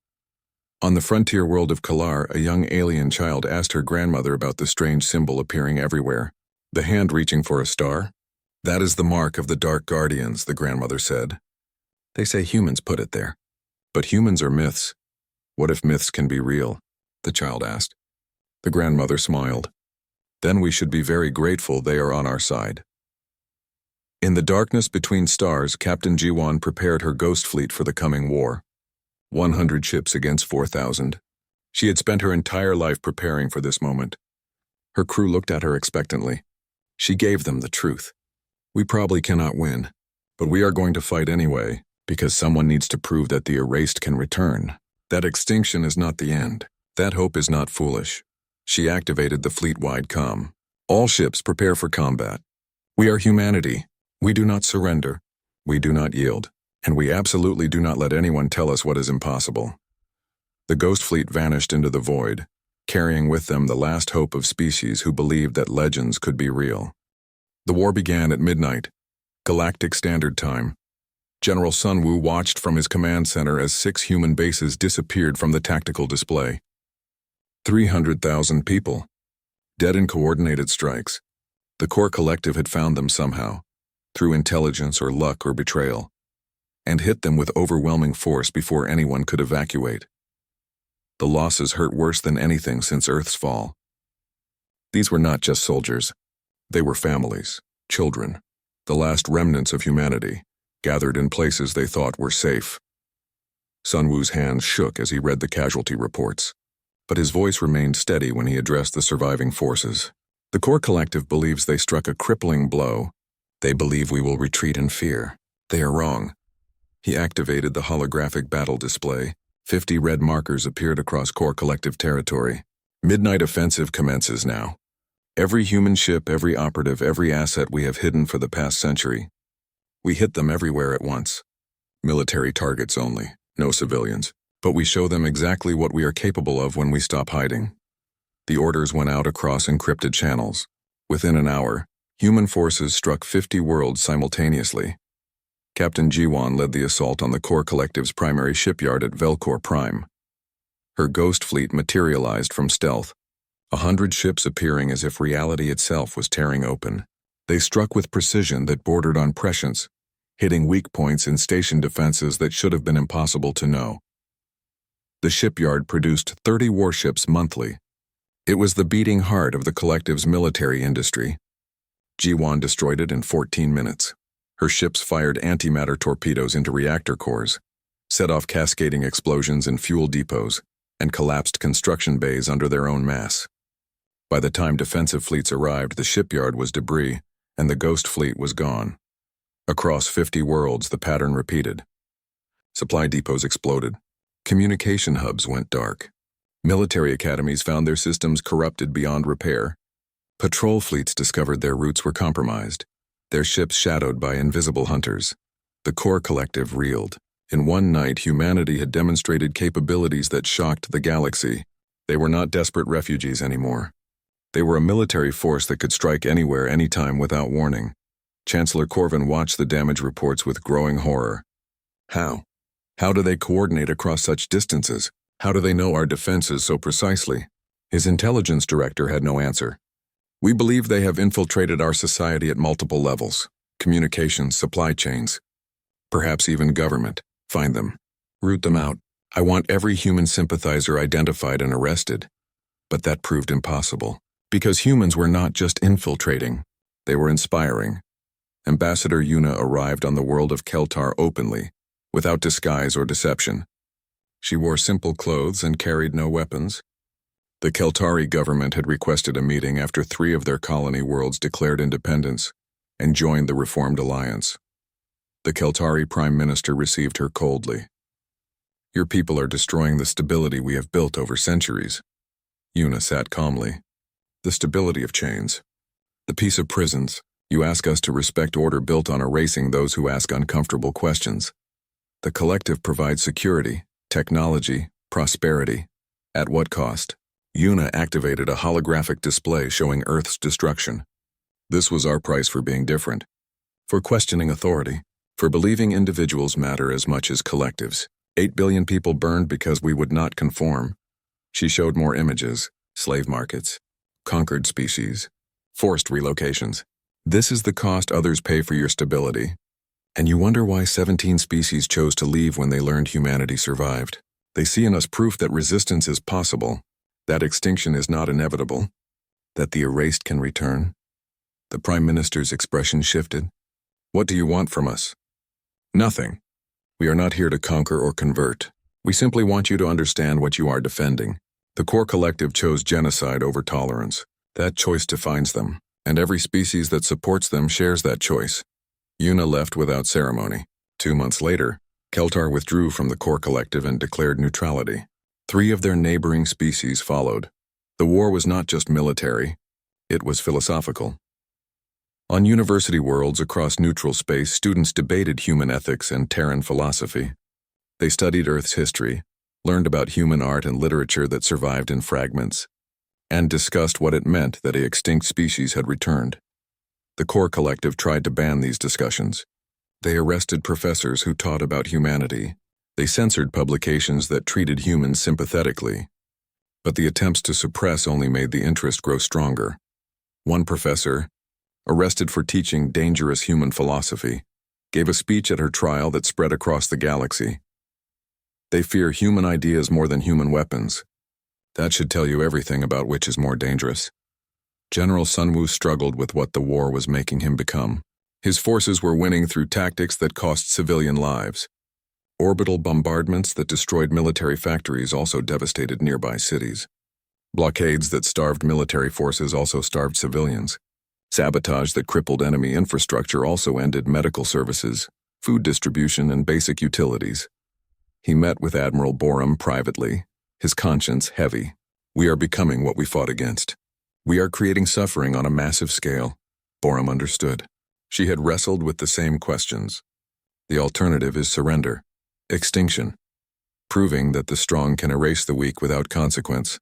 On the frontier world of Kalar, a young alien child asked her grandmother about the strange symbol appearing everywhere. "The hand reaching for a star? That is the mark of the Dark Guardians," the grandmother said. "They say humans put it there. But humans are myths. What if myths can be real?" the child asked. The grandmother smiled. "Then we should be very grateful they are on our side." In the darkness between stars, Captain Jiwan prepared her ghost fleet for the coming war. 100 ships against 4,000. She had spent her entire life preparing for this moment. Her crew looked at her expectantly. She gave them the truth. We probably cannot win, but we are going to fight anyway, because someone needs to prove that the erased can return. That extinction is not the end. That hope is not foolish. She activated the fleet-wide comm. All ships prepare for combat. We are humanity. We do not surrender. We do not yield. And we absolutely do not let anyone tell us what is impossible. The Ghost Fleet vanished into the void, carrying with them the last hope of species who believed that legends could be real. The war began at midnight, Galactic Standard Time. General Sun Wu watched from his command center as 6 human bases disappeared from the tactical display. 300,000 people, dead in coordinated strikes. The core collective had found them somehow, through intelligence or luck or betrayal, and hit them with overwhelming force before anyone could evacuate. The losses hurt worse than anything since Earth's fall. These were not just soldiers. They were families, children, the last remnants of humanity, gathered in places they thought were safe. Sun Wu's hands shook as he read the casualty reports, but his voice remained steady when he addressed the surviving forces. The core collective believes they struck a crippling blow. They believe we will retreat in fear. They are wrong. He activated the holographic battle display. 50 red markers appeared across core collective territory. Midnight offensive commences now. Every human ship, every operative, every asset we have hidden for the past century. We hit them everywhere at once. Military targets only, no civilians. But we show them exactly what we are capable of when we stop hiding. The orders went out across encrypted channels. Within an hour, human forces struck 50 worlds simultaneously. Captain Jiwan led the assault on the core collective's primary shipyard at Velcor Prime. Her ghost fleet materialized from stealth, 100 ships appearing as if reality itself was tearing open. They struck with precision that bordered on prescience, hitting weak points in station defenses that should have been impossible to know. The shipyard produced 30 warships monthly. It was the beating heart of the collective's military industry. Jiwan destroyed it in 14 minutes. Her ships fired antimatter torpedoes into reactor cores, set off cascading explosions in fuel depots, and collapsed construction bays under their own mass. By the time defensive fleets arrived, the shipyard was debris, and the ghost fleet was gone. Across 50 worlds, the pattern repeated. Supply depots exploded. Communication hubs went dark. Military academies found their systems corrupted beyond repair. Patrol fleets discovered their routes were compromised, their ships shadowed by invisible hunters. The core collective reeled. In one night, humanity had demonstrated capabilities that shocked the galaxy. They were not desperate refugees anymore. They were a military force that could strike anywhere, anytime without warning. Chancellor Corvin watched the damage reports with growing horror. How? How do they coordinate across such distances? How do they know our defenses so precisely? His intelligence director had no answer. We believe they have infiltrated our society at multiple levels. Communications, supply chains. Perhaps even government. Find them. Root them out. I want every human sympathizer identified and arrested. But that proved impossible. Because humans were not just infiltrating. They were inspiring. Ambassador Yuna arrived on the world of Keltar openly, without disguise or deception. She wore simple clothes and carried no weapons. The Keltari government had requested a meeting after 3 of their colony worlds declared independence and joined the Reformed Alliance. The Keltari Prime Minister received her coldly. Your people are destroying the stability we have built over centuries. Yuna sat calmly. The stability of chains. The peace of prisons. You ask us to respect order built on erasing those who ask uncomfortable questions. The collective provides security, technology, prosperity. At what cost? Yuna activated a holographic display showing Earth's destruction. This was our price for being different. For questioning authority. For believing individuals matter as much as collectives. 8 billion people burned because we would not conform. She showed more images, slave markets, conquered species, forced relocations. This is the cost others pay for your stability. And you wonder why 17 species chose to leave when they learned humanity survived. They see in us proof that resistance is possible, that extinction is not inevitable, that the erased can return. The Prime Minister's expression shifted. What do you want from us? Nothing. We are not here to conquer or convert. We simply want you to understand what you are defending. The core collective chose genocide over tolerance. That choice defines them. and every species that supports them shares that choice. Una left without ceremony. 2 months later, Keltar withdrew from the core collective and declared neutrality. 3 of their neighboring species followed. The war was not just military, it was philosophical. On university worlds across neutral space, students debated human ethics and Terran philosophy. They studied Earth's history, learned about human art and literature that survived in fragments, and discussed what it meant that an extinct species had returned. The core collective tried to ban these discussions. They arrested professors who taught about humanity. They censored publications that treated humans sympathetically. But the attempts to suppress only made the interest grow stronger. One professor, arrested for teaching dangerous human philosophy, gave a speech at her trial that spread across the galaxy. They fear human ideas more than human weapons. That should tell you everything about which is more dangerous. General Sunwoo struggled with what the war was making him become. His forces were winning through tactics that cost civilian lives. Orbital bombardments that destroyed military factories also devastated nearby cities. Blockades that starved military forces also starved civilians. Sabotage that crippled enemy infrastructure also ended medical services, food distribution, and basic utilities. He met with Admiral Borum privately, his conscience heavy. We are becoming what we fought against. We are creating suffering on a massive scale. Borum understood. She had wrestled with the same questions. The alternative is surrender, extinction, proving that the strong can erase the weak without consequence.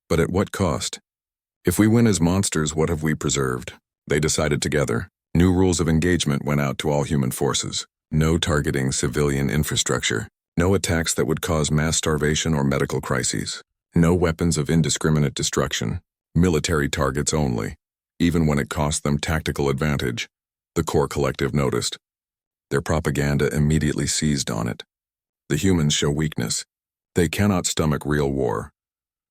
But at what cost? If we win as monsters, what have we preserved? They decided together. New rules of engagement went out to all human forces. No targeting civilian infrastructure. No attacks that would cause mass starvation or medical crises. No weapons of indiscriminate destruction. Military targets only, even when it cost them tactical advantage. The core collective noticed. Their propaganda immediately seized on it. The humans show weakness. They cannot stomach real war.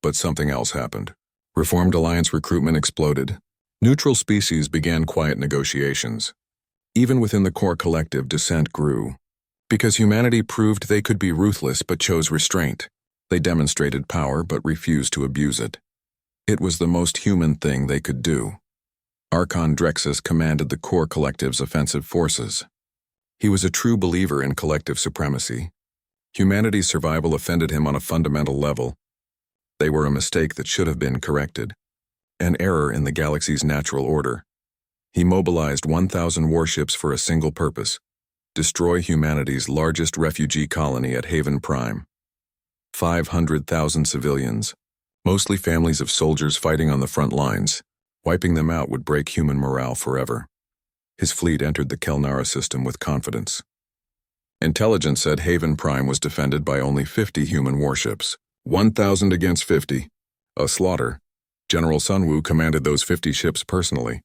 But something else happened. Reformed Alliance recruitment exploded. Neutral species began quiet negotiations. Even within the core collective, dissent grew. Because humanity proved they could be ruthless but chose restraint. They demonstrated power but refused to abuse it. It was the most human thing they could do. Archon Drexus commanded the core collective's offensive forces. He was a true believer in collective supremacy. Humanity's survival offended him on a fundamental level. They were a mistake that should have been corrected. An error in the galaxy's natural order. He mobilized 1,000 warships for a single purpose: destroy humanity's largest refugee colony at Haven Prime. 500,000 civilians, mostly families of soldiers fighting on the front lines. Wiping them out would break human morale forever. His fleet entered the Kelnara system with confidence. Intelligence said Haven Prime was defended by only 50 human warships. 1,000 against 50. A slaughter. General Sunwoo commanded those 50 ships personally.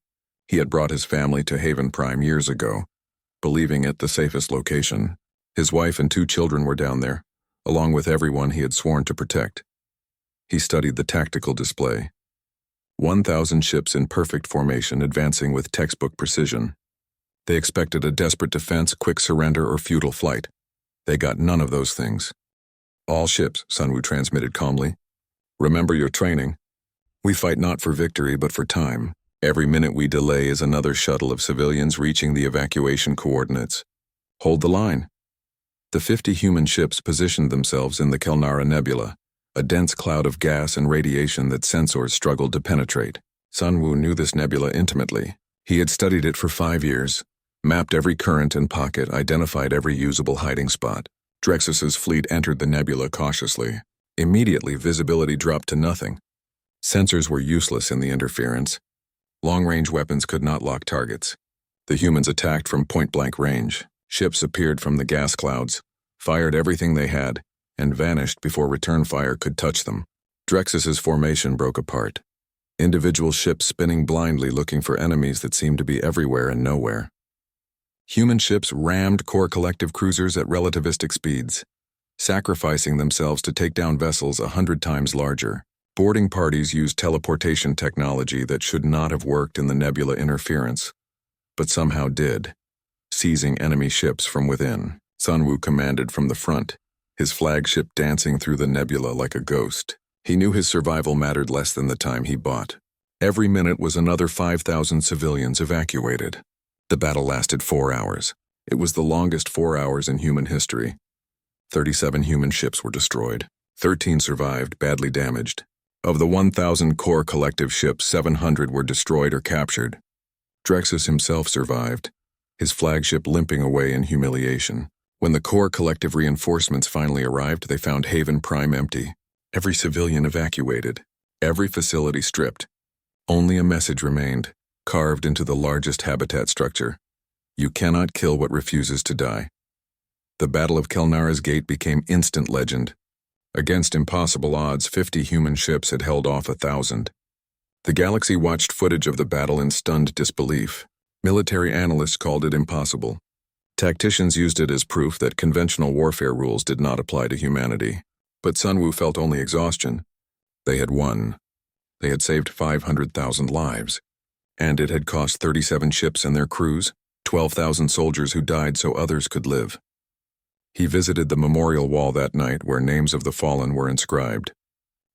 He had brought his family to Haven Prime years ago, believing it the safest location. His wife and 2 children were down there, along with everyone he had sworn to protect. He studied the tactical display. 1,000 ships in perfect formation advancing with textbook precision. They expected a desperate defense, quick surrender, or futile flight. They got none of those things. All ships, Sunwoo transmitted calmly. Remember your training. We fight not for victory but for time. Every minute we delay is another shuttle of civilians reaching the evacuation coordinates. Hold the line. The 50 human ships positioned themselves in the Kelnara Nebula, a dense cloud of gas and radiation that sensors struggled to penetrate. Sunwoo knew this nebula intimately. He had studied it for 5 years, mapped every current and pocket, identified every usable hiding spot. Drexus's fleet entered the nebula cautiously. Immediately, visibility dropped to nothing. Sensors were useless in the interference. Long-range weapons could not lock targets. The humans attacked from point-blank range. Ships appeared from the gas clouds, fired everything they had, and vanished before return fire could touch them. Drexus's formation broke apart. Individual ships spinning blindly looking for enemies that seemed to be everywhere and nowhere. Human ships rammed core collective cruisers at relativistic speeds, sacrificing themselves to take down vessels 100 times larger. Boarding parties used teleportation technology that should not have worked in the nebula interference, but somehow did, seizing enemy ships from within. Sunwoo commanded from the front, his flagship dancing through the nebula like a ghost. He knew his survival mattered less than the time he bought. Every minute was another 5,000 civilians evacuated. The battle lasted 4 hours. It was the longest 4 hours in human history. 37 human ships were destroyed. 13 survived, badly damaged. Of the 1,000 core collective ships, 700 were destroyed or captured. Drexus himself survived, his flagship limping away in humiliation. When the core collective reinforcements finally arrived, they found Haven Prime empty. Every civilian evacuated. Every facility stripped. Only a message remained, carved into the largest habitat structure. You cannot kill what refuses to die. The Battle of Kelnara's Gate became instant legend. Against impossible odds, 50 human ships had held off 1,000. The galaxy watched footage of the battle in stunned disbelief. Military analysts called it impossible. Tacticians used it as proof that conventional warfare rules did not apply to humanity. But Sunwoo felt only exhaustion. They had won. They had saved 500,000 lives. And it had cost 37 ships and their crews, 12,000 soldiers who died so others could live. He visited the memorial wall that night where names of the fallen were inscribed.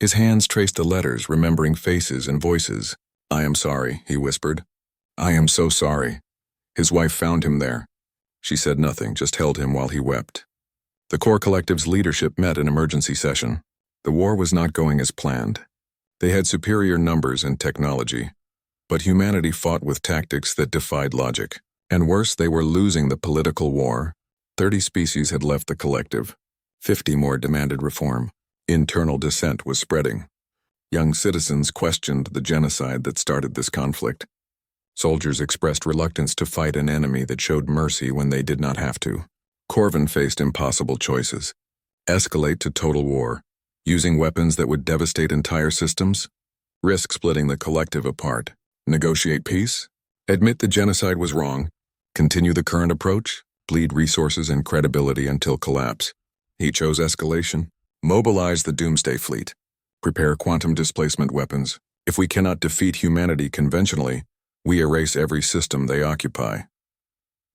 His hands traced the letters, remembering faces and voices. "I am sorry," he whispered. "I am so sorry." His wife found him there. She said nothing, just held him while he wept. The core collective's leadership met in emergency session. The war was not going as planned. They had superior numbers and technology, but humanity fought with tactics that defied logic. And worse, they were losing the political war. 30 species had left the collective. 50 more demanded reform. Internal dissent was spreading. Young citizens questioned the genocide that started this conflict. Soldiers expressed reluctance to fight an enemy that showed mercy when they did not have to. Corvin faced impossible choices. Escalate to total war, using weapons that would devastate entire systems. Risk splitting the collective apart. Negotiate peace. Admit the genocide was wrong. Continue the current approach. Bleed resources and credibility until collapse. He chose escalation. Mobilize the Doomsday Fleet. Prepare quantum displacement weapons. If we cannot defeat humanity conventionally, we erase every system they occupy.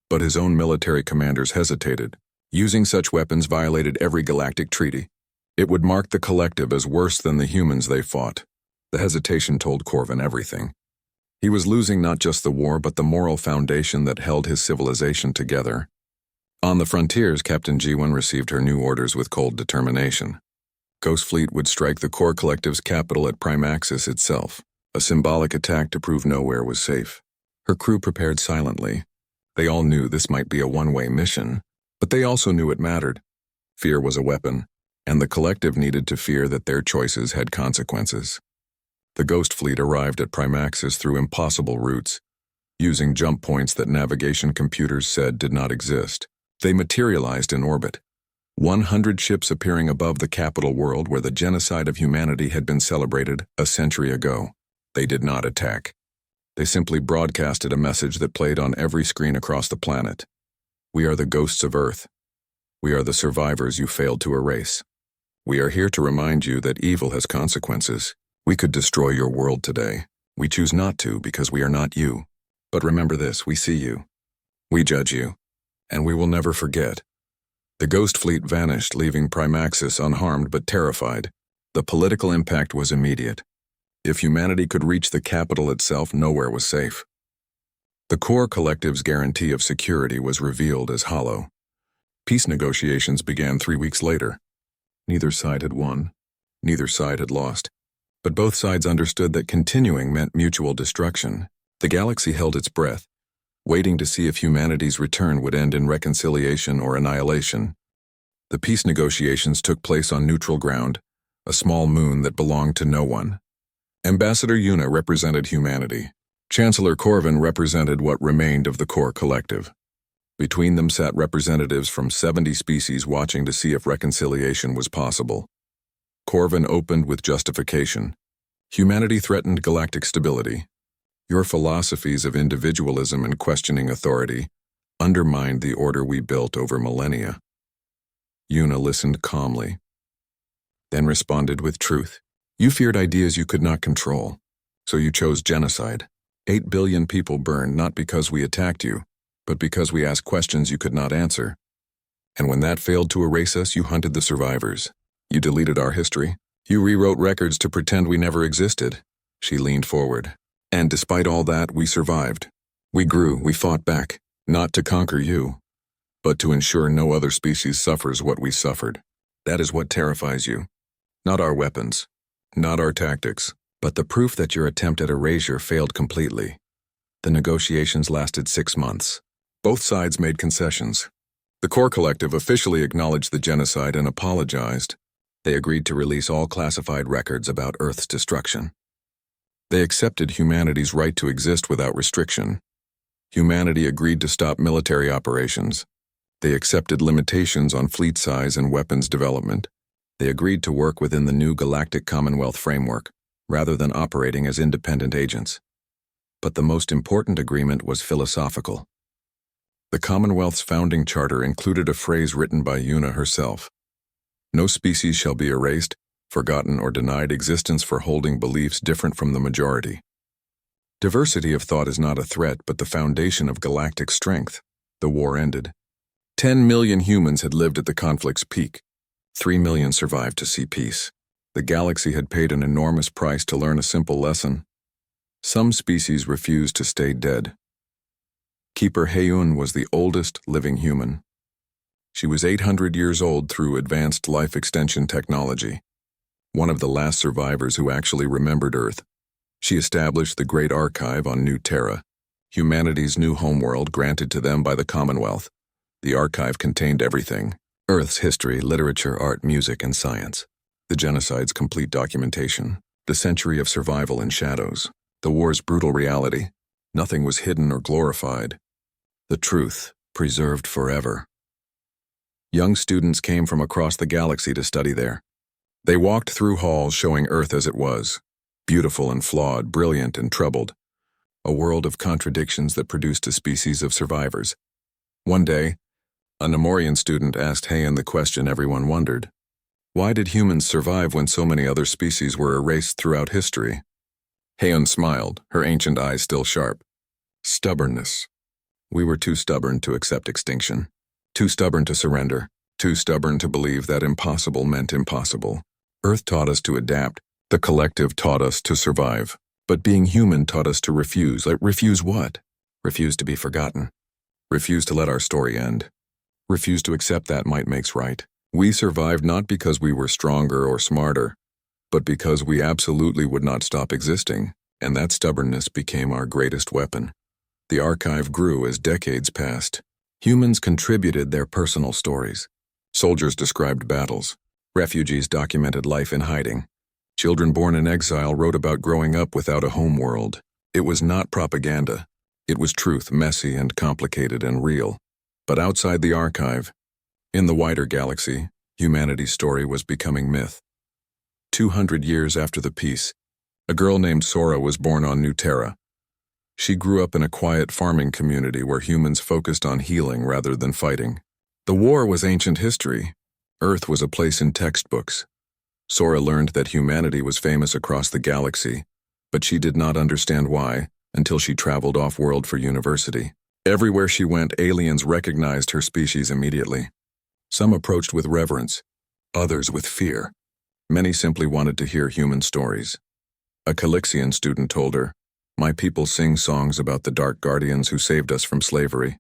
But his own military commanders hesitated. Using such weapons violated every galactic treaty. It would mark the collective as worse than the humans they fought. The hesitation told Corvin everything. He was losing not just the war, but the moral foundation that held his civilization together. On the frontiers, Captain G1 received her new orders with cold determination. Ghost Fleet would strike the core collective's capital at Primaxis itself, a symbolic attack to prove nowhere was safe. Her crew prepared silently. They all knew this might be a one-way mission, but they also knew it mattered. Fear was a weapon, and the collective needed to fear that their choices had consequences. The Ghost Fleet arrived at Primaxis through impossible routes, using jump points that navigation computers said did not exist. They materialized in orbit. 100 ships appearing above the capital world where the genocide of humanity had been celebrated a century ago. They did not attack. They simply broadcasted a message that played on every screen across the planet. We are the ghosts of Earth. We are the survivors you failed to erase. We are here to remind you that evil has consequences. We could destroy your world today. We choose not to because we are not you. But remember this, we see you. We judge you. And we will never forget. The Ghost Fleet vanished, leaving Primaxis unharmed but terrified. The political impact was immediate. If humanity could reach the capital itself, nowhere was safe. The core collective's guarantee of security was revealed as hollow. Peace negotiations began 3 weeks later. Neither side had won. Neither side had lost. But both sides understood that continuing meant mutual destruction. The galaxy held its breath, waiting to see if humanity's return would end in reconciliation or annihilation. The peace negotiations took place on neutral ground, a small moon that belonged to no one. Ambassador Yuna represented humanity. Chancellor Corvin represented what remained of the core collective. Between them sat representatives from 70 species watching to see if reconciliation was possible. Corvin opened with justification. Humanity threatened galactic stability. Your philosophies of individualism and questioning authority undermined the order we built over millennia. Yuna listened calmly, then responded with truth. You feared ideas you could not control, so you chose genocide. 8 billion people burned not because we attacked you, but because we asked questions you could not answer. And when that failed to erase us, you hunted the survivors. You deleted our history. You rewrote records to pretend we never existed. She leaned forward. And despite all that, we survived. We grew, we fought back, not to conquer you, but to ensure no other species suffers what we suffered. That is what terrifies you. Not our weapons, not our tactics, but the proof that your attempt at erasure failed completely. The negotiations lasted 6 months. Both sides made concessions. The core collective officially acknowledged the genocide and apologized. They agreed to release all classified records about Earth's destruction. They accepted humanity's right to exist without restriction. Humanity agreed to stop military operations. They accepted limitations on fleet size and weapons development. They agreed to work within the new Galactic Commonwealth framework, rather than operating as independent agents. But the most important agreement was philosophical. The Commonwealth's founding charter included a phrase written by Una herself. No species shall be erased, forgotten, or denied existence for holding beliefs different from the majority. Diversity of thought is not a threat, but the foundation of galactic strength. The war ended. 10 million humans had lived at the conflict's peak. 3 million survived to see peace. The galaxy had paid an enormous price to learn a simple lesson. Some species refused to stay dead. Keeper Heiyun was the oldest living human. She was 800 years old through advanced life extension technology. One of the last survivors who actually remembered Earth. She established the Great Archive on New Terra, humanity's new homeworld granted to them by the Commonwealth. The archive contained everything: Earth's history, literature, art, music, and science. The genocide's complete documentation, the century of survival in shadows, the war's brutal reality. Nothing was hidden or glorified. The truth, preserved forever. Young students came from across the galaxy to study there. They walked through halls showing Earth as it was, beautiful and flawed, brilliant and troubled. A world of contradictions that produced a species of survivors. One day, a Nemorian student asked Heian the question everyone wondered. Why did humans survive when so many other species were erased throughout history? Heian smiled, her ancient eyes still sharp. Stubbornness. We were too stubborn to accept extinction. Too stubborn to surrender. Too stubborn to believe that impossible meant impossible. Earth taught us to adapt. The collective taught us to survive. But being human taught us to refuse. Refuse what? Refuse to be forgotten. Refuse to let our story end. Refuse to accept that might makes right. We survived not because we were stronger or smarter, but because we absolutely would not stop existing, and that stubbornness became our greatest weapon. The archive grew as decades passed. Humans contributed their personal stories. Soldiers described battles. Refugees documented life in hiding. Children born in exile wrote about growing up without a home world. It was not propaganda. It was truth, messy and complicated and real. But outside the archive, in the wider galaxy, humanity's story was becoming myth. 200 years after the peace, a girl named Sora was born on New Terra. She grew up in a quiet farming community where humans focused on healing rather than fighting. The war was ancient history. Earth was a place in textbooks. Sora learned that humanity was famous across the galaxy, but she did not understand why until she traveled off-world for university. Everywhere she went, aliens recognized her species immediately. Some approached with reverence, others with fear. Many simply wanted to hear human stories. A Calixian student told her, "My people sing songs about the dark guardians who saved us from slavery.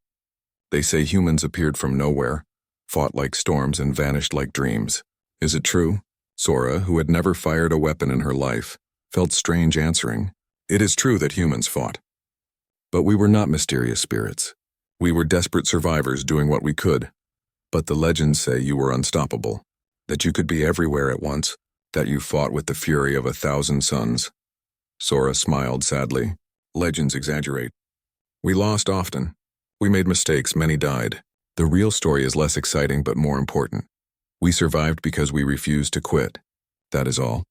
They say humans appeared from nowhere, fought like storms and vanished like dreams. Is it true?" Sora, who had never fired a weapon in her life, felt strange answering. It is true that humans fought. But we were not mysterious spirits. We were desperate survivors doing what we could. But the legends say you were unstoppable, that you could be everywhere at once, that you fought with the fury of 1,000 suns. Sora smiled sadly. Legends exaggerate. We lost often. We made mistakes, many died. The real story is less exciting but more important. We survived because we refused to quit. That is all.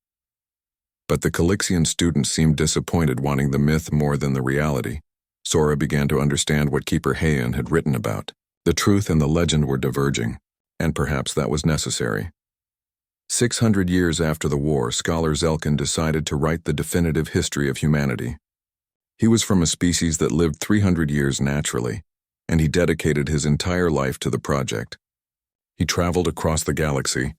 But the Calixian student seemed disappointed, wanting the myth more than the reality. Sora began to understand what Keeper Heian had written about. The truth and the legend were diverging, and perhaps that was necessary. 600 years after the war, scholar Zelkin decided to write the definitive history of humanity. He was from a species that lived 300 years naturally, and he dedicated his entire life to the project. He traveled across the galaxy,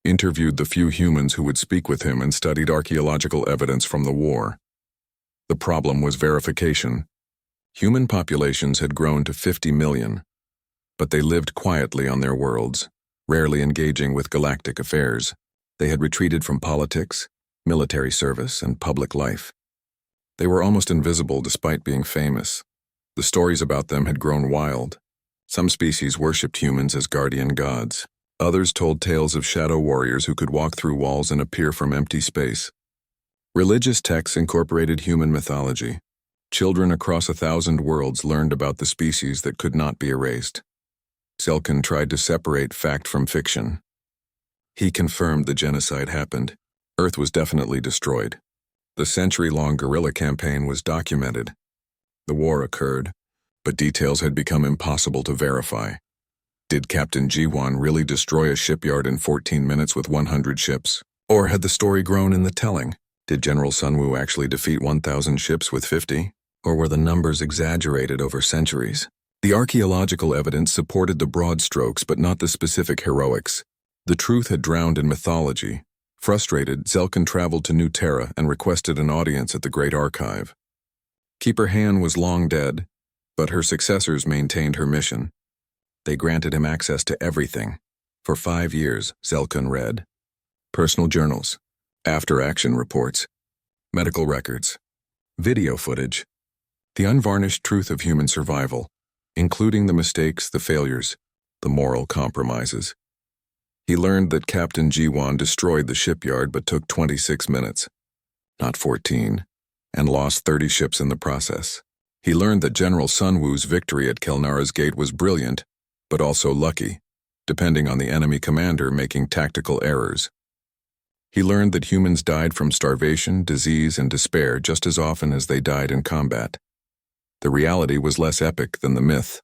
interviewed the few humans who would speak with him, and studied archaeological evidence from the war. The problem was verification. Human populations had grown to 50 million, but they lived quietly on their worlds, rarely engaging with galactic affairs. They had retreated from politics, military service, and public life. They were almost invisible despite being famous. The stories about them had grown wild. Some species worshipped humans as guardian gods. Others told tales of shadow warriors who could walk through walls and appear from empty space. Religious texts incorporated human mythology. Children across 1,000 worlds learned about the species that could not be erased. Zelkin tried to separate fact from fiction. He confirmed the genocide happened. Earth was definitely destroyed. The century-long guerrilla campaign was documented. The war occurred, but details had become impossible to verify. Did Captain Jiwan really destroy a shipyard in 14 minutes with 100 ships? Or had the story grown in the telling? Did General Sunwoo actually defeat 1,000 ships with 50? Or were the numbers exaggerated over centuries? The archaeological evidence supported the broad strokes but not the specific heroics. The truth had drowned in mythology. Frustrated, Zelkin traveled to New Terra and requested an audience at the Great Archive. Keeper Han was long dead, but her successors maintained her mission. They granted him access to everything. For 5 years, Zelkin read personal journals, after-action reports, medical records, video footage, the unvarnished truth of human survival, including the mistakes, the failures, the moral compromises. He learned that Captain Jiwan destroyed the shipyard but took 26 minutes, not 14, and lost 30 ships in the process. He learned that General Sunwoo's victory at Kelnara's Gate was brilliant, but also lucky, depending on the enemy commander making tactical errors. He learned that humans died from starvation, disease, and despair just as often as they died in combat. The reality was less epic than the myth,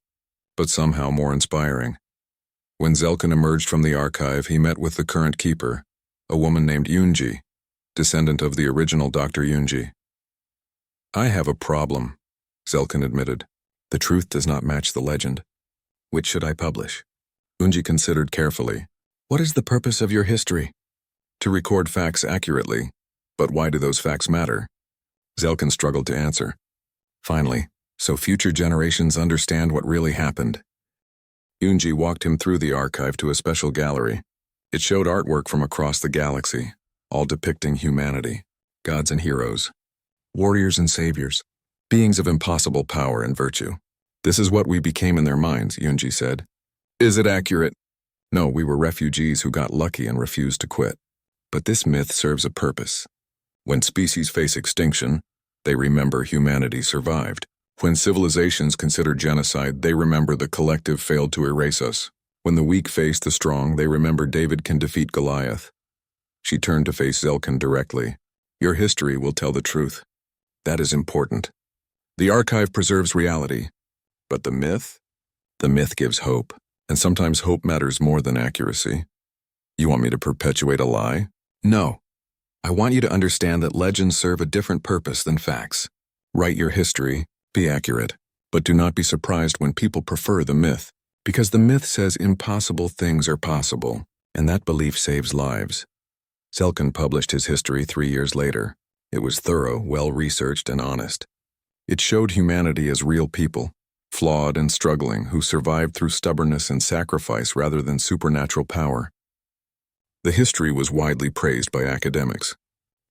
but somehow more inspiring. When Zelkin emerged from the archive, he met with the current keeper, a woman named Yoonji, descendant of the original Dr. Yoonji. "I have a problem," Zelkin admitted. "The truth does not match the legend. Which should I publish?" Yoonji considered carefully. "What is the purpose of your history?" "To record facts accurately. But why do those facts matter?" Zelkin struggled to answer. Finally, so future generations understand what really happened. Yoonji walked him through the archive to a special gallery. It showed artwork from across the galaxy, all depicting humanity, gods and heroes, warriors and saviors, beings of impossible power and virtue. "This is what we became in their minds," Yoonji said. "Is it accurate?" "No, we were refugees who got lucky and refused to quit. But this myth serves a purpose. When species face extinction, they remember humanity survived. When civilizations consider genocide, they remember the collective failed to erase us. When the weak face the strong, they remember David can defeat Goliath." She turned to face Zelkin directly. "Your history will tell the truth. That is important. The archive preserves reality. But the myth? The myth gives hope, and sometimes hope matters more than accuracy." "You want me to perpetuate a lie?" "No. I want you to understand that legends serve a different purpose than facts. Write your history, be accurate, but do not be surprised when people prefer the myth, because the myth says impossible things are possible, and that belief saves lives." Zelkin published his history 3 years later. It was thorough, well-researched, and honest. It showed humanity as real people, flawed and struggling, who survived through stubbornness and sacrifice rather than supernatural power. The history was widely praised by academics.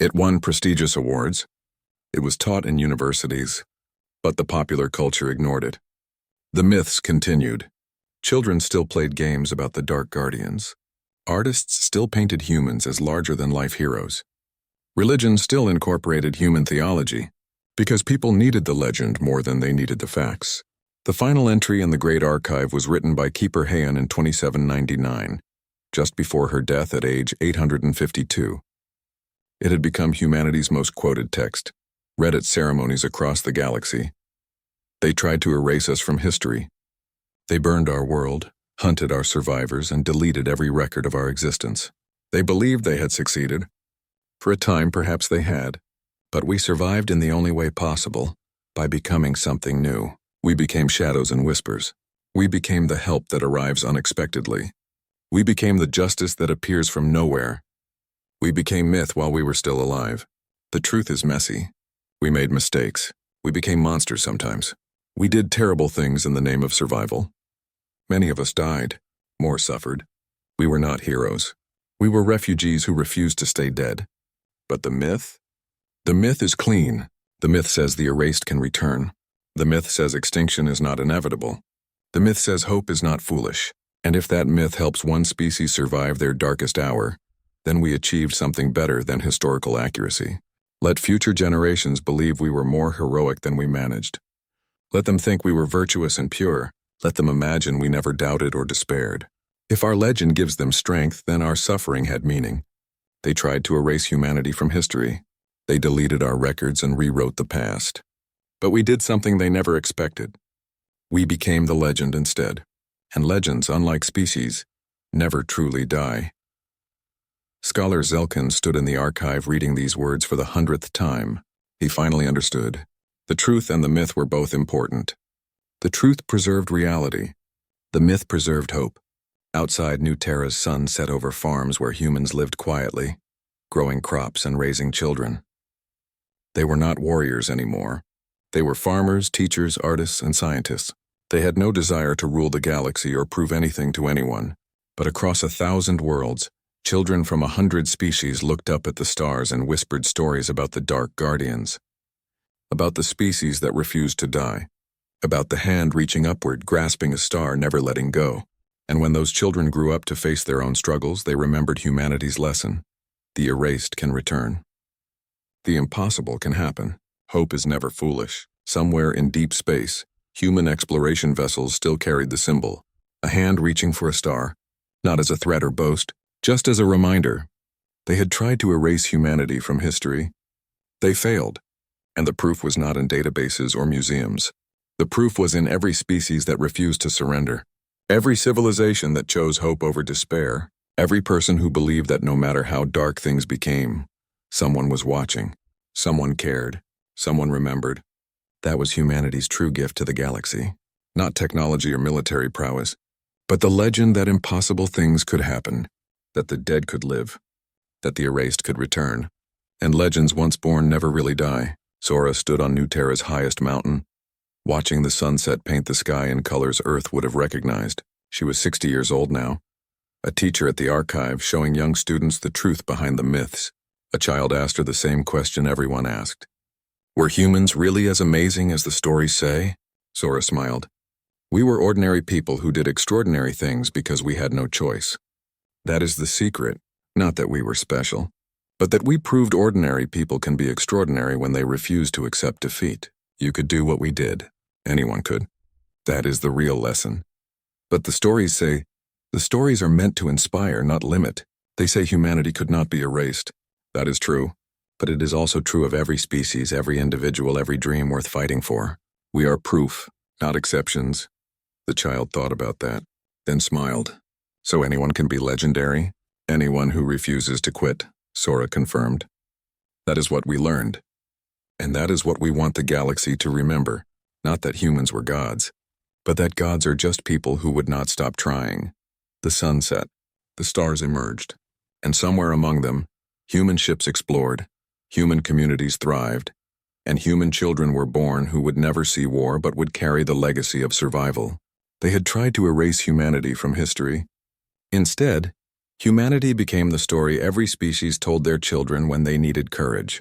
It won prestigious awards. It was taught in universities, but the popular culture ignored it. The myths continued. Children still played games about the Dark Guardians. Artists still painted humans as larger-than-life heroes. Religion still incorporated human theology, because people needed the legend more than they needed the facts. The final entry in the Great Archive was written by Keeper Han in 2799, just before her death at age 852. It had become humanity's most quoted text, read at ceremonies across the galaxy. They tried to erase us from history. They burned our world, hunted our survivors, and deleted every record of our existence. They believed they had succeeded. For a time, perhaps they had. But we survived in the only way possible, by becoming something new. We became shadows and whispers. We became the help that arrives unexpectedly. We became the justice that appears from nowhere. We became myth while we were still alive. The truth is messy. We made mistakes. We became monsters sometimes. We did terrible things in the name of survival. Many of us died. More suffered. We were not heroes. We were refugees who refused to stay dead. But the myth? The myth is clean. The myth says the erased can return. The myth says extinction is not inevitable. The myth says hope is not foolish. And if that myth helps one species survive their darkest hour, then we achieved something better than historical accuracy. Let future generations believe we were more heroic than we managed. Let them think we were virtuous and pure. Let them imagine we never doubted or despaired. If our legend gives them strength, then our suffering had meaning. They tried to erase humanity from history. They deleted our records and rewrote the past. But we did something they never expected. We became the legend instead. And legends, unlike species, never truly die. Scholar Zelkin stood in the archive reading these words for the 100th time. He finally understood. The truth and the myth were both important. The truth preserved reality. The myth preserved hope. Outside New Terra's sun set over farms where humans lived quietly, growing crops and raising children. They were not warriors anymore. They were farmers, teachers, artists, and scientists. They had no desire to rule the galaxy or prove anything to anyone. But across 1,000 worlds, children from 100 species looked up at the stars and whispered stories about the Dark Guardians. About the species that refused to die. About the hand reaching upward, grasping a star, never letting go. And when those children grew up to face their own struggles, they remembered humanity's lesson. The erased can return. The impossible can happen. Hope is never foolish. Somewhere in deep space, human exploration vessels still carried the symbol, a hand reaching for a star, not as a threat or boast, just as a reminder. They had tried to erase humanity from history. They failed, and the proof was not in databases or museums. The proof was in every species that refused to surrender, every civilization that chose hope over despair, every person who believed that no matter how dark things became, someone was watching, someone cared, someone remembered. That was humanity's true gift to the galaxy. Not technology or military prowess, but the legend that impossible things could happen, that the dead could live, that the erased could return. And legends once born never really die. Sora stood on New Terra's highest mountain, watching the sunset paint the sky in colors Earth would have recognized. She was 60 years old now, a teacher at the archive showing young students the truth behind the myths. A child asked her the same question everyone asked. Were humans really as amazing as the stories say? Sora smiled. We were ordinary people who did extraordinary things because we had no choice. That is the secret, not that we were special, but that we proved ordinary people can be extraordinary when they refuse to accept defeat. You could do what we did. Anyone could. That is the real lesson. But the stories say, the stories are meant to inspire, not limit. They say humanity could not be erased. That is true. But it is also true of every species, every individual, every dream worth fighting for. We are proof, not exceptions. The child thought about that, then smiled. So anyone can be legendary? Anyone who refuses to quit, Sora confirmed. That is what we learned. And that is what we want the galaxy to remember. Not that humans were gods, but that gods are just people who would not stop trying. The sun set, the stars emerged, and somewhere among them, human ships explored. Human communities thrived, and human children were born who would never see war but would carry the legacy of survival. They had tried to erase humanity from history. Instead, humanity became the story every species told their children when they needed courage.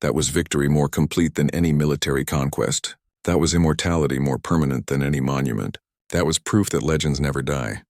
That was victory more complete than any military conquest. That was immortality more permanent than any monument. That was proof that legends never die.